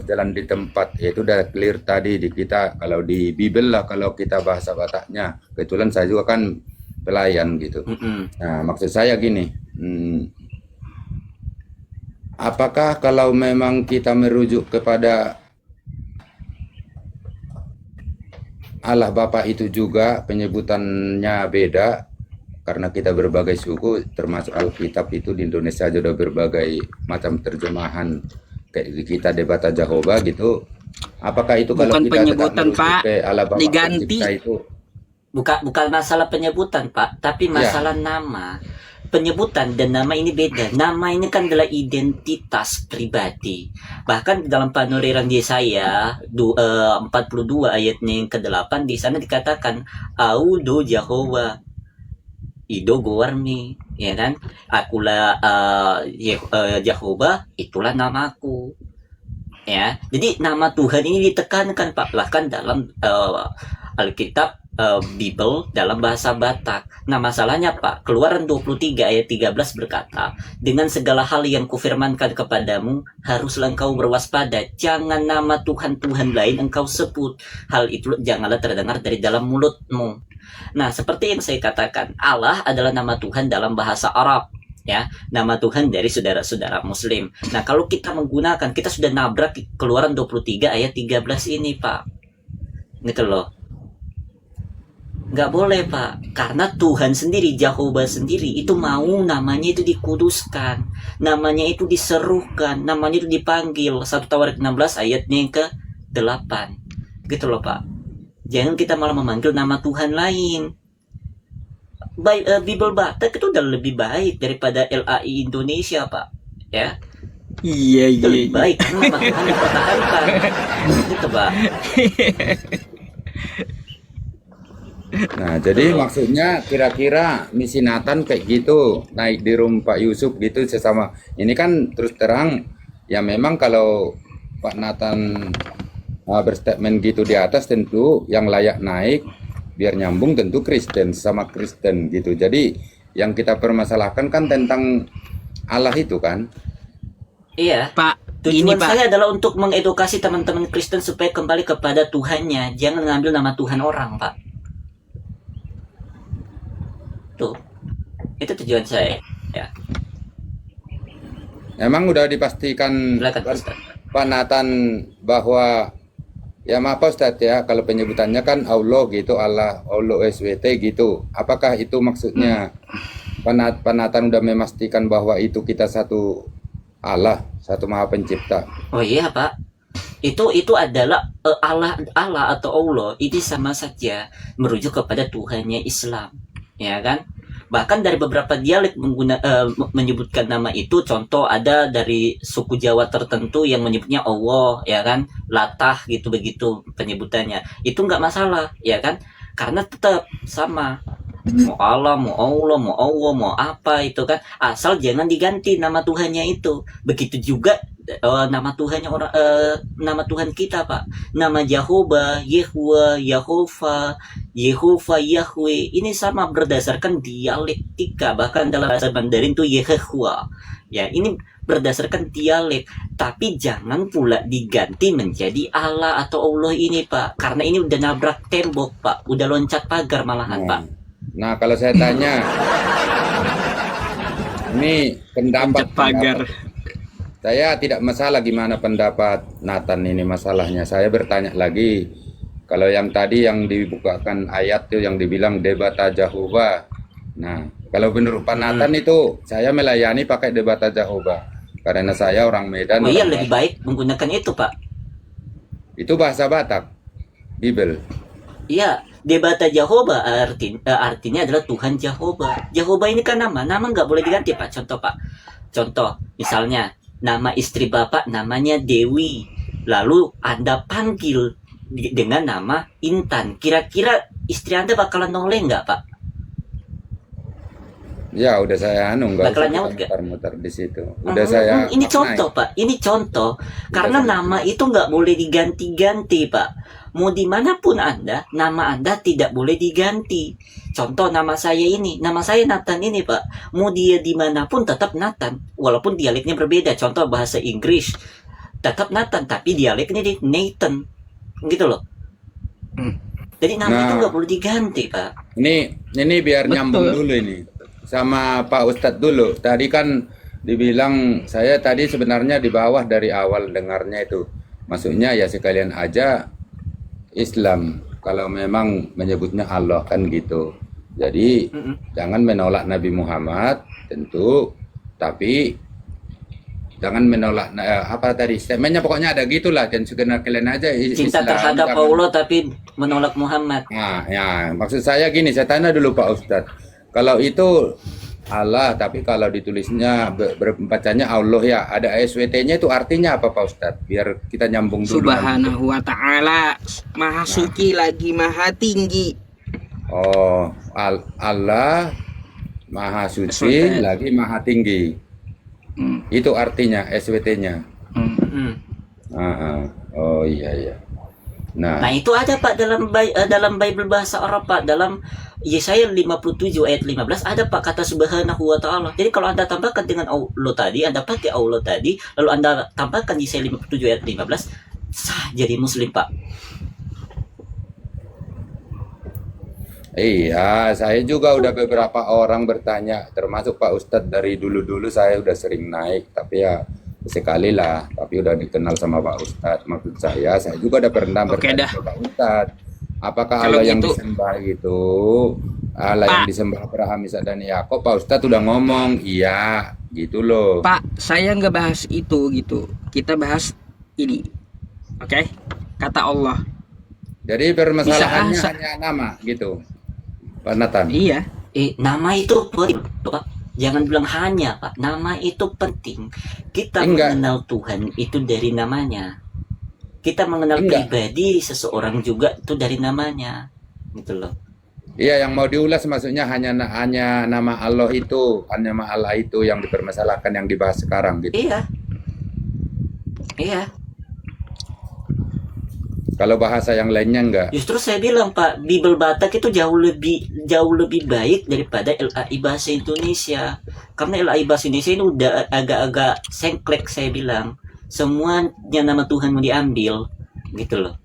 jalan di tempat. Ya, itu udah clear tadi di kita. Kalau di Bibel lah, kalau kita bahasa Bataknya, kebetulan saya juga kan pelayan gitu. Nah, maksud saya gini, apakah kalau memang kita merujuk kepada Allah Bapa itu juga penyebutannya beda, karena kita berbagai suku, termasuk Alkitab itu di Indonesia aja udah berbagai macam terjemahan, kayak kita debata Jehovah gitu. Apakah itu kalau Bukan kita penyebutan, Pak, Allah Bapa diganti. pencipta itu? Bukan masalah penyebutan, Pak, tapi masalah nama. Penyebutan dan nama ini beda. Nama ini kan adalah identitas pribadi. Bahkan dalam panureran Yesaya 42 ayatnya yang ke-8 di sana dikatakan Audo Jehovah Ido Gowarmi, ya kan? Akulah Jehovah, itulah namaku. Ya, jadi nama Tuhan ini ditekankan, Pak, bahkan dalam Alkitab Bible dalam bahasa Batak. Nah, masalahnya, Pak, Keluaran 23 ayat 13 berkata, dengan segala hal yang kufirmankan kepadamu, haruslah engkau berwaspada. Jangan nama Tuhan-Tuhan lain engkau sebut. Hal itu janganlah terdengar dari dalam mulutmu. Nah, seperti yang saya katakan, Allah adalah nama Tuhan dalam bahasa Arab. Ya, nama Tuhan dari saudara-saudara Muslim. Nah, kalau kita menggunakan, kita sudah nabrak Keluaran 23 ayat 13 ini, Pak. Gitu loh. Nggak boleh Pak, karena Tuhan sendiri, Jehovah sendiri itu mau namanya itu dikuduskan, namanya itu diserukan, namanya itu dipanggil. 1 Tawarik 16 ayatnya yang ke-8. Gitu loh Pak. Jangan kita malah memanggil nama Tuhan lain. Bible Batak itu udah lebih baik daripada LAI Indonesia Pak. Ya. Iya, Itu lebih baik karena nama Tuhan dipertahankan. Gitu Pak. Nah, jadi maksudnya kira-kira misi Nathan kayak gitu, naik di rumah Pak Yusuf gitu sesama. Ini kan terus terang, ya memang kalau Pak Nathan berstatement gitu di atas, tentu yang layak naik biar nyambung tentu Kristen sama Kristen gitu. Jadi yang kita permasalahkan kan tentang Allah itu kan. Iya. Pak, Tujuan ini Pak. saya adalah untuk mengedukasi teman-teman Kristen supaya kembali kepada Tuhannya. Jangan ngambil nama Tuhan orang, Pak. Tuh. Itu tujuan saya. Ya. Emang udah dipastikan Silakan, Ustaz. Pak Nathan bahwa ya maaf Pak Ustadz ya, kalau penyebutannya kan Allah gitu, Allah SWT gitu. Apakah itu maksudnya Pak Nathan udah memastikan bahwa itu kita satu Allah, satu Maha Pencipta? Oh iya, Pak. Itu adalah Allah atau Allah ini sama saja merujuk kepada Tuhannya Islam, ya kan? Bahkan dari beberapa dialek menyebutkan nama itu. Contoh ada dari suku Jawa tertentu yang menyebutnya Allah, ya kan? Latah gitu begitu penyebutannya. Itu nggak masalah, ya kan? Karena tetap sama. Mau Allah, mau Allah, mau Allah, mau apa itu kan, asal jangan diganti nama Tuhannya itu. Begitu juga nama Tuhannya nama Tuhan kita Pak, nama Jehovah, Yehwa, Yehova, Yehova, Yahweh ini sama berdasarkan dialektika. Bahkan dalam bahasa Mandarin tuh Yehwa, ya ini berdasarkan dialek. Tapi jangan pula diganti menjadi Allah atau Allah ini Pak, karena ini udah nabrak tembok Pak, udah loncat pagar malahan Pak. Nah, kalau saya tanya, ini pendapat pagar. Saya tidak masalah gimana pendapat Nathan ini masalahnya. Saya bertanya lagi, kalau yang tadi yang dibukakan ayat itu yang dibilang debata Jehovah. Nah, kalau menurut Pak Nathan itu saya melayani pakai debata Jehovah karena saya orang Medan. Oh iya, lebih baik menggunakan itu Pak. Itu bahasa Batak, Bible. Iya, debata Jehovah artinya adalah Tuhan Jehovah. Jehovah ini kan nama nggak boleh diganti Pak. Contoh, misalnya nama istri Bapak namanya Dewi, lalu Anda panggil dengan nama Intan. Kira-kira istri Anda bakalan noleh nggak Pak? Ya udah saya nggak Bakalan usah nyaut nggak? muter-muter di situ. Udah saya. Ini contoh Pak, ini contoh. Karena nama itu nggak boleh diganti-ganti Pak. Mau dimanapun Anda, nama Anda tidak boleh diganti. Contoh nama saya ini, nama saya Nathan ini Pak. Mau dia dimanapun tetap Nathan, walaupun dialeknya berbeda. Contoh bahasa Inggris, tetap Nathan, tapi dialeknya di Nathan, gitu loh. Jadi nama itu nggak boleh diganti Pak. Ini biar nyambung dulu ini sama Pak Ustadz dulu. Tadi kan dibilang saya tadi sebenarnya di bawah dari awal dengarnya itu. Maksudnya ya sekalian aja Islam kalau memang menyebutnya Allah kan gitu. Jadi jangan menolak Nabi Muhammad tentu, tapi jangan menolak apa tadi statementnya pokoknya ada gitulah, dan segenap kalian aja Cinta Islam, terhadap jangan- Allah tapi menolak Muhammad. Nah, ya maksud saya gini, saya tanya dulu Pak Ustadz, kalau itu Allah tapi kalau ditulisnya bacanya Allah ya, ada SWT-nya itu artinya apa Pak Ustadz? Biar kita nyambung dulu. Subhanahu wa ta'ala, maha suci lagi maha tinggi. Oh, Allah maha suci lagi maha tinggi. Itu artinya SWT-nya. Oh iya. Nah Nah, itu ada Pak dalam Bible bahasa Arab Pak, dalam Yesaya 57 ayat 15 ada Pak kata Subhanahu wa ta'ala. Jadi kalau Anda tambahkan dengan Allah tadi, Anda pakai Allah tadi, lalu Anda tambahkan Yesaya 57 ayat 15, sah jadi muslim Pak. iya, saya juga udah beberapa orang bertanya, termasuk Pak Ustadz dari dulu-dulu saya udah sering naik, tapi ya sekali lah, tapi udah dikenal sama Pak Ustadz. Maksud saya juga udah pernah bertanya ke Pak Ustadz, Apakah Kalau Allah yang gitu- disembah itu Allah yang Pak. disembah Abraham, Ishak dan Yakub? Pak Ustadz udah ngomong, iya, gitu loh. Pak, saya nggak bahas itu gitu. Kita bahas ini. Oke? Kata Allah. Jadi permasalahannya Bisa, hanya nama gitu, Pak Nathan. Iya. Nama itu penting, Pak. Jangan bilang hanya, Pak. Nama itu penting. Kita Enggak. mengenal Tuhan itu dari namanya. Kita mengenal Enggak. pribadi seseorang juga itu dari namanya. Gitu loh. Iya, yang mau diulas maksudnya hanya nama Allah itu, hanya nama Allah itu yang dipermasalahkan, yang dibahas sekarang gitu. Iya. Iya. Kalau bahasa yang lainnya enggak. Justru saya bilang, Pak, Bible Batak itu jauh lebih baik daripada LAI bahasa Indonesia. Karena LAI bahasa Indonesia ini udah agak-agak sengklek, saya bilang. Semuanya nama Tuhan mau diambil, gitu loh.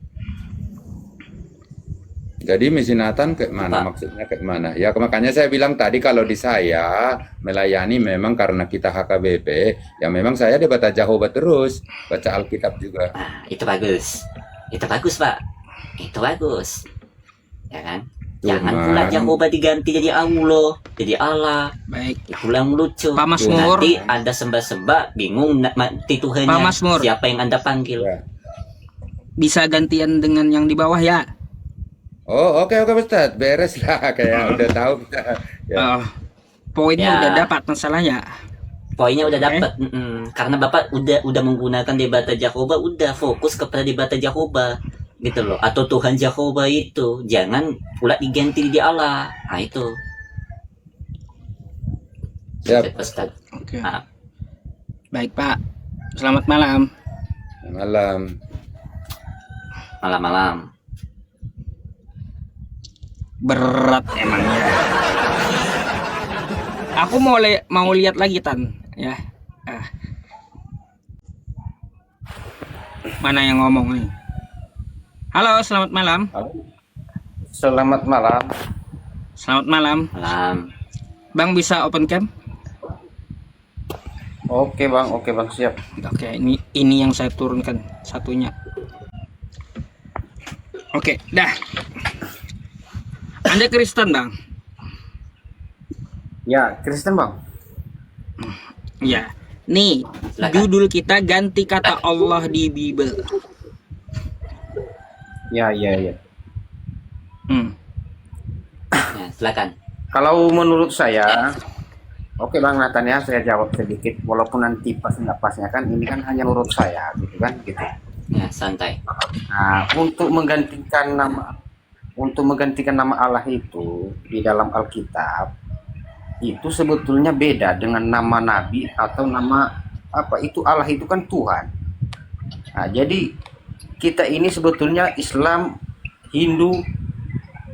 Jadi misi Nathan ke mana, Pak. maksudnya ke mana? Ya makanya saya bilang tadi kalau di saya melayani memang karena kita HKBP, ya memang saya di Bata Jehovah terus, baca Alkitab juga. Nah, itu bagus. Itu bagus, Pak. Itu bagus. Ya kan? Jangan pula Cuman- Jehovah diganti jadi Allah, jadi Allah. Baik. Pulang lucu. Pak Masmur. Nanti Anda sembah-sembah, bingung mati Tuhannya. Pak Masmur. Siapa yang Anda panggil? Ya. Bisa gantian dengan yang di bawah ya. Oh oke Ustaz, beres lah kayak udah tahu kita. Ya. Poinnya Ya. udah dapat masalahnya. Poinnya udah Oke. dapat. Karena Bapak udah menggunakan debata Jehovah, udah fokus kepada debata Jehovah. Gitu loh. Atau Tuhan Jehovah itu. Jangan pula diganti di Allah. Nah itu. Siap. Ustaz. Oke. Ah. Baik, Pak. Selamat malam. Malam. Malam-malam. Berat emangnya. Aku mau lihat lagi Tan, ya. Mana yang ngomong nih? Halo, selamat malam. Selamat malam. Selamat malam. Malam. Bang bisa open cam? Oke bang, siap. Oke, ini yang saya turunkan satunya. Oke, dah. Anda Kristen, Bang? Ya, Kristen bang. Ya. Nih, Silakan. judul kita ganti kata Allah di Bible. Ya. Hmm. Ya, silakan. Kalau menurut saya, oke bang Nathan ya, saya jawab sedikit. Walaupun nanti pas nggak pasnya kan, ini kan hanya menurut saya, gitu kan, gitu. Ya, santai. Nah, untuk menggantikan nama Allah itu di dalam Alkitab itu sebetulnya beda dengan nama nabi atau nama apa itu. Allah itu kan Tuhan. Nah, jadi kita ini sebetulnya Islam, Hindu,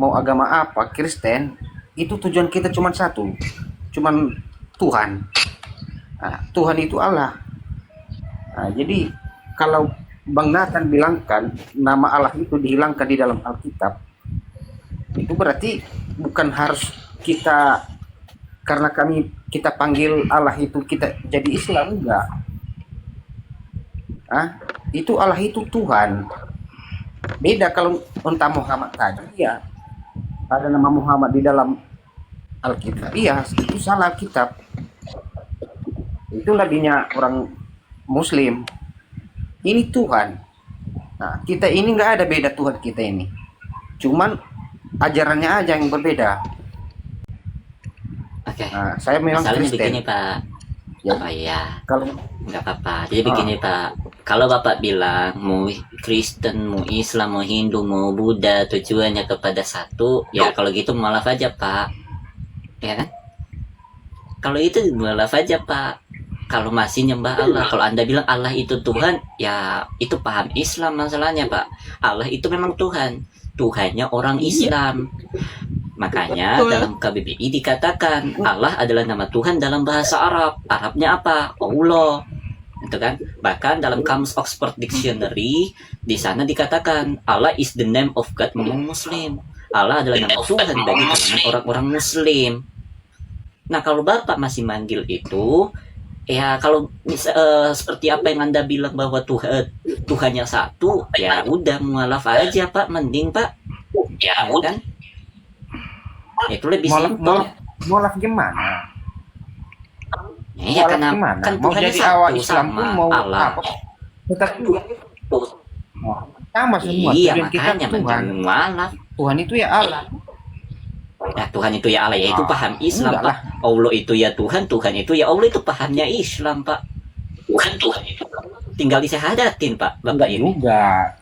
mau agama apa, Kristen, itu tujuan kita cuma satu, cuman Tuhan. Nah, Tuhan itu Allah. Nah, jadi kalau Bang Nathan bilangkan nama Allah itu dihilangkan di dalam Alkitab, itu berarti bukan harus kita, karena kita panggil Allah itu kita jadi Islam, enggak. Itu Allah itu Tuhan. Beda kalau entah Muhammad tadi, ya ada nama Muhammad di dalam Alkitab, iya itu salah Alkitab. Itu nabinya orang Muslim. Ini Tuhan. Nah, kita ini nggak ada beda Tuhan kita ini. Cuman ajarannya aja yang berbeda. Oke. Nah, saya memang Misalnya Kristen. begini, Pak. Ya. Oh iya, Kalau nggak apa-apa. Jadi begini, Pak. Kalau Bapak bilang mau Kristen, mau Islam, mau Hindu, mau Buddha, tujuannya kepada satu, ya kalau gitu maaf aja, Pak. Ya kan? Kalau itu maaf aja, Pak. Kalau masih nyembah Allah, kalau Anda bilang Allah itu Tuhan, ya itu paham Islam masalahnya, Pak. Allah itu memang Tuhan. Tuhannya orang Islam. Makanya Betul. dalam KBBI dikatakan Allah adalah nama Tuhan dalam bahasa Arab. Arabnya apa? Allah. Itu kan? Bahkan dalam Kamus Oxford Dictionary di sana dikatakan Allah is the name of God among Muslim. Allah adalah nama Tuhan bagi kalangan orang-orang Muslim. Nah, kalau Bapak masih manggil itu, ya kalau seperti apa yang Anda bilang bahwa Tuhannya satu, ya udah mualaf aja, Pak. Mending, Pak. Ya kan? Itu lebih Molaf, simpel. molaf, molaf gimana? Iya, Molaf karena gimana? kan Mau Tuhannya jadi awal satu Islam sama pun mau Allah. apa? Tetap Tuhan. Sama semua. Iya, Tujuan kita makanya Tuhan. menjadi mualaf. Tuhan itu ya Allah. Ya, Tuhan itu ya Allah, ya itu Ah, paham Islam, enggak Pak. Allah itu ya Tuhan, Tuhan itu ya Allah, itu pahamnya Islam, Pak. Bukan Tuhan itu. Tinggal disahadatin, Pak, Bapak ini. Juga.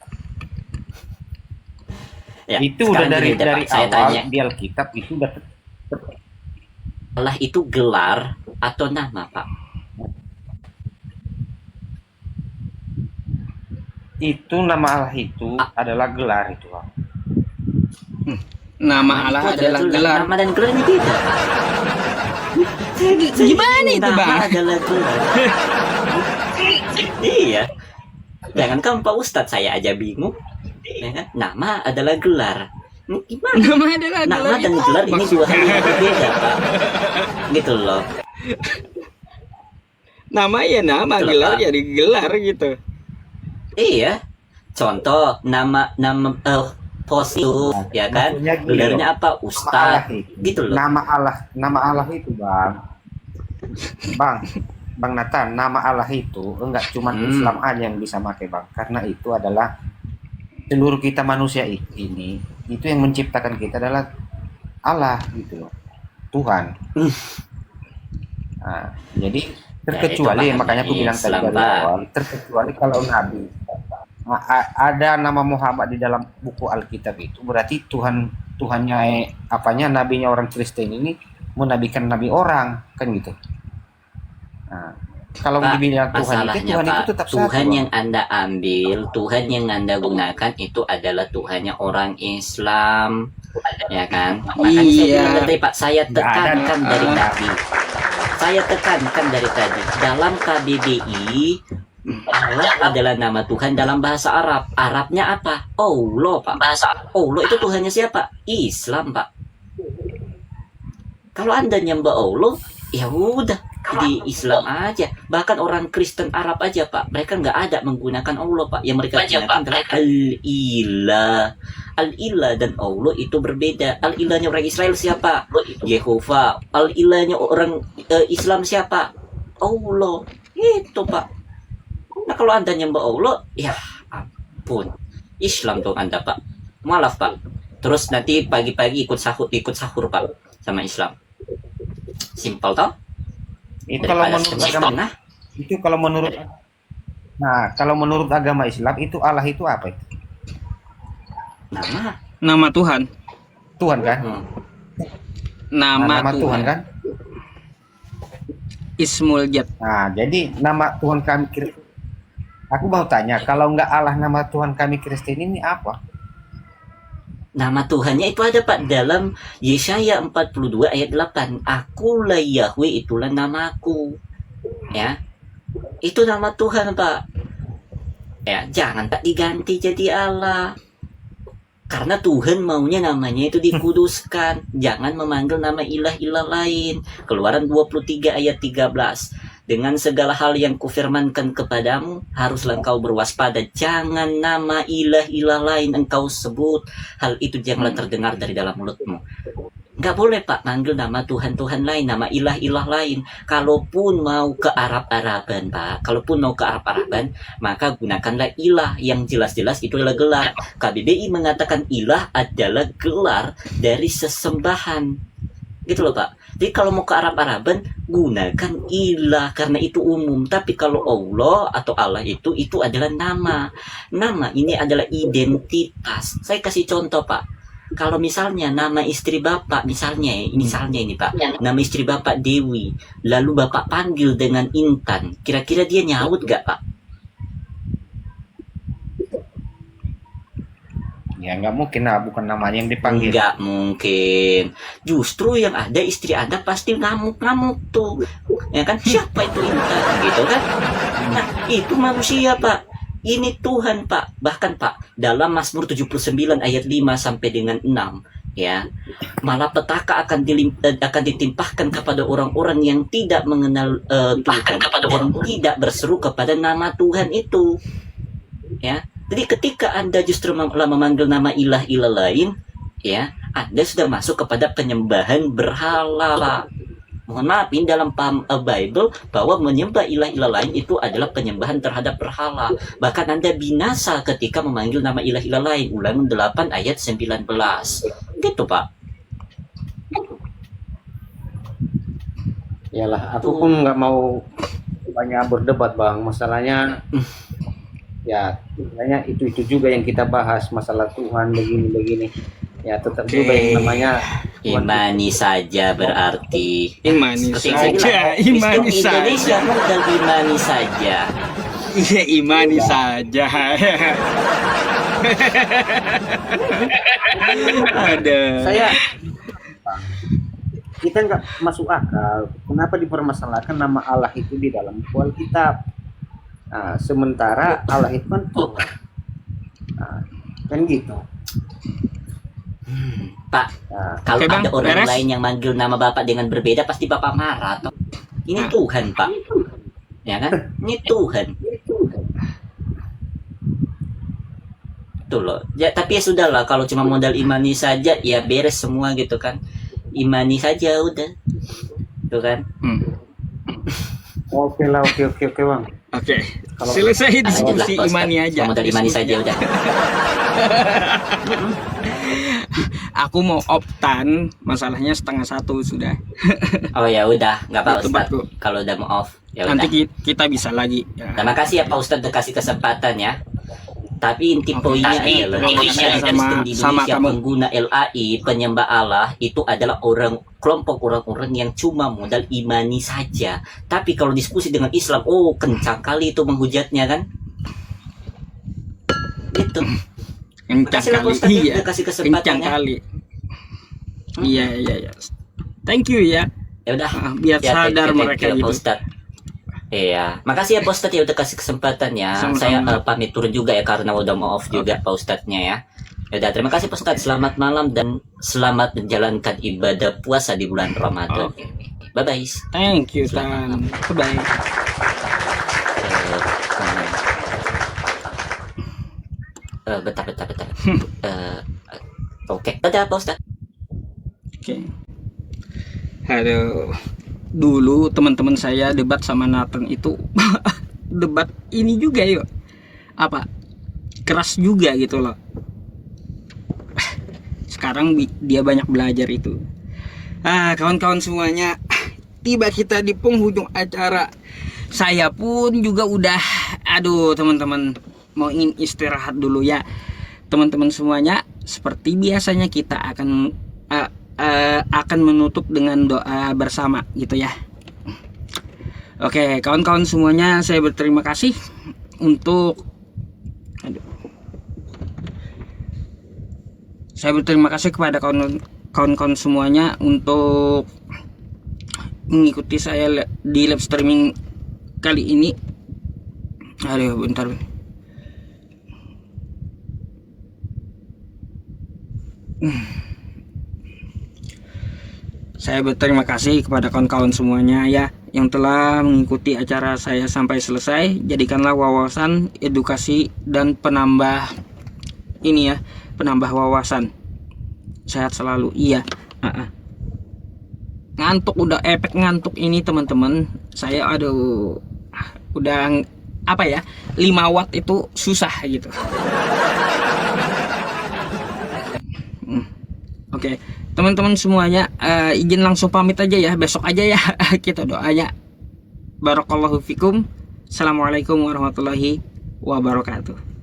Ya, Itu udah sekarang dari gini deh, dari Pak, saya awal tanya, di Alkitab itu udah Allah itu gelar atau nama, Pak? itu nama Allah itu adalah gelar itu, Bang. Nama Allah Itu adalah gelar. Nama dan gelarnya beda. Gimana itu, Nama Bang? adalah gelar. Iya. Jangankan Pak Ustadz, saya aja bingung. Ya kan? Nama adalah gelar. Gimana? Nama adalah Nama gelar dan itu gelar ini maksudnya. dua hal yang berbeda, Pak. Gitu loh. Nama ya nama, Betul, gelar Pak. jadi gelar gitu. Iya. Contoh nama posisi ya kan? Maksudnya gini Gelarnya loh, apa? nama Allah Ustadz. itu. Gitu loh. Nama Allah itu, Bang Nathan, nama Allah itu enggak cuma Islam aja yang bisa pakai, Bang, karena itu adalah seluruh kita manusia ini itu yang menciptakan kita adalah Allah gitu loh, Tuhan. Nah, jadi terkecuali itu makanya aku bilang tadi Islam, dari Pak. awal, terkecuali kalau Nabi ada nama Muhammad di dalam buku Alkitab itu berarti Tuhannya apanya nabinya orang Kristen ini menabikan nabi orang kan gitu. Nah, kalau Pak, dibilang Tuhan itu masalahnya, Tuhan itu Pak, tetap satu. Tuhan Bang. yang Anda ambil, Tuhan yang Anda gunakan itu adalah Tuhannya orang Islam, ya kan? Makanya saya Iya. bilang tadi, Pak, saya Nggak ada. tekankan dari tadi. Saya tekankan dari tadi. Dalam KBBI, Allah adalah nama Tuhan dalam bahasa Arab. Arabnya apa? Allah, Pak. Bahasa Allah itu Tuhannya siapa? Islam, Pak. Kalau Anda nyembah Allah, ya udah di Islam aja. Bahkan orang Kristen Arab aja, Pak, mereka nggak ada menggunakan Allah, Pak. Yang mereka gunakan adalah Al-Ilah. Al-Ilah dan Allah itu berbeda. Al-Ilahnya orang Israel siapa? Yehova. Al-Ilahnya orang Islam siapa? Allah. Itu, Pak. Nah, kalau Anda nyembah Allah, ya ampun. Islam dong Anda, Pak. Maaf, Pak. Terus nanti pagi-pagi ikut sahur, Pak, sama Islam. Simpel toh? Itu kalau Daripada menurut setengah. agama itu kalau menurut agama Islam itu Allah itu apa itu? Nama. Nama Tuhan. Tuhan kan? Nama, Nama Tuhan kan? Ismul Jat. Nah, jadi nama Tuhan kami Kristen. Aku mau tanya, kalau nggak Allah nama Tuhan kami Kristen ini apa? Nama Tuhannya itu ada, Pak, dalam Yesaya 42 ayat 8. Akulah Yahweh, itulah namaku. Ya. Itu nama Tuhan, Pak. Ya, jangan tak diganti jadi Allah. Karena Tuhan maunya namanya itu dikuduskan. Jangan memanggil nama ilah-ilah lain. Keluaran 23 ayat 13. Dengan segala hal yang kufirmankan kepadamu, haruslah engkau berwaspada. Jangan nama ilah-ilah lain engkau sebut. Hal itu janganlah terdengar dari dalam mulutmu. Nggak boleh, Pak, manggil nama Tuhan-Tuhan lain, nama ilah-ilah lain. Kalaupun mau ke Arab-Araban, Pak, maka gunakanlah ilah yang jelas-jelas itu adalah gelar. KBBI mengatakan ilah adalah gelar dari sesembahan. Gitu loh, Pak. Jadi kalau mau ke Arab-Araban, gunakan ilah karena itu umum. Tapi kalau Allah atau Allah itu adalah nama. Nama ini adalah identitas. Saya kasih contoh, Pak. Kalau misalnya nama istri Bapak, misalnya ini, Pak. Nama istri Bapak Dewi, lalu Bapak panggil dengan Intan. Kira-kira dia nyaut gak, Pak? Ya nggak mungkin lah, bukan namanya yang dipanggil. Nggak mungkin. Justru yang ada istri Anda pasti ngamuk-ngamuk tuh. Ya kan? Siapa itu Intan? Gitu kan? Nah, itu manusia, Pak. Ini Tuhan, Pak. Bahkan, Pak, dalam Mazmur 79 ayat 5 sampai dengan 6, ya. Malapetaka akan ditimpahkan kepada orang-orang yang tidak mengenal Tuhan dan tidak berseru kepada nama Tuhan itu. Ya. Jadi ketika Anda justru memanggil nama ilah-ilah lain, ya Anda sudah masuk kepada penyembahan berhala, Pak. Mohon maaf, ini dalam paham Bible bahwa menyembah ilah-ilah lain itu adalah penyembahan terhadap berhala. Bahkan Anda binasa ketika memanggil nama ilah-ilah lain. Ulangan 8 ayat 19. Gitu, Pak. Yalah, aku pun nggak mau banyak berdebat, Bang. Masalahnya ya, sebenarnya itu juga yang kita bahas, masalah Tuhan begini. Ya tetap juga yang namanya imani saja berarti. Imani Seperti yang saya saja, bilang, imani Kristen Indonesia saja. modal imani saja. Iya, imani saja. Ada. Kita nggak masuk akal. Kenapa dipermasalahkan nama Allah itu di dalam Alkitab? Nah, sementara Allah itu kan Tuhan. Nah, kan gitu. Pak, kalau Oke, Bang, ada orang beres? lain yang manggil nama Bapak dengan berbeda, pasti Bapak marah. Toh. Ini Tuhan, Pak. Ya kan? Ini Tuhan. Tuh loh. Ya, tapi ya sudahlah, kalau cuma modal imani saja, ya beres semua gitu kan. Imani saja udah. Tuh kan. Oke lah, oke Bang. Oke. Selesai diskusi Lanjutlah, Pak imani Ustadz. aja. Cuma modal imani Diskusi saja udah. Aku mau optan, masalahnya 12:30 sudah. Oh ya udah, nggak apa Ustadz. Tempatku. Kalau udah mau off, ya udah. Nanti kita bisa lagi. Ya. Terima kasih ya Pak Ustadz udah kasih kesempatan ya. Tapi inti Oke. poinnya Tapi adalah Indonesia Kristen di sama Indonesia kamu. pengguna LAI penyembah Allah itu adalah kelompok orang-orang yang cuma modal imani saja. Tapi kalau diskusi dengan Islam, oh kencang kali itu menghujatnya kan? Gitu. Kencang Makasih lah, kali. Ustadz, ya, Iya. udah kasih kesempatan Kencang ya. kali. Iya. Thank you ya. Ya udah. Biar Ya, sadar thank you, mereka Pak gitu. Ustadz. Iya, makasih ya Pak Ustadz ya udah kasih kesempatan ya. Sama-sama. Saya pamit turun juga ya karena udah mau off juga Pak Ustadznya ya. Ya udah, terima kasih Pak Ustadz. Selamat malam dan selamat menjalankan ibadah puasa di bulan Ramadan. Bye bye. Thank you, Tan. Bye. Bentar. Oke, dadah Pak Ustadz. Oke. Aduh. Dulu teman-teman saya debat sama Nathan itu debat ini juga yuk. Apa? Keras juga gitu loh. Sekarang dia banyak belajar itu. Kawan-kawan semuanya, tiba kita di penghujung acara. Saya pun juga udah, aduh teman-teman, mau ingin istirahat dulu ya. Teman-teman semuanya, seperti biasanya kita akan menutup dengan doa bersama gitu ya. Oke, kawan-kawan semuanya, saya berterima kasih untuk saya berterima kasih kepada kawan-kawan semuanya untuk mengikuti saya di live streaming kali ini. Aduh, bentar. Saya berterima kasih kepada kawan-kawan semuanya ya yang telah mengikuti acara saya sampai selesai. Jadikanlah wawasan, edukasi dan penambah ini ya, penambah wawasan. Sehat selalu. Iya. Ngantuk, udah efek ngantuk ini teman-teman. Saya udah apa ya, 5 watt itu susah gitu. Oke, teman-teman semuanya, izin langsung pamit aja ya. Besok aja ya kita doanya. Barakallahu fikum. Assalamualaikum warahmatullahi wabarakatuh.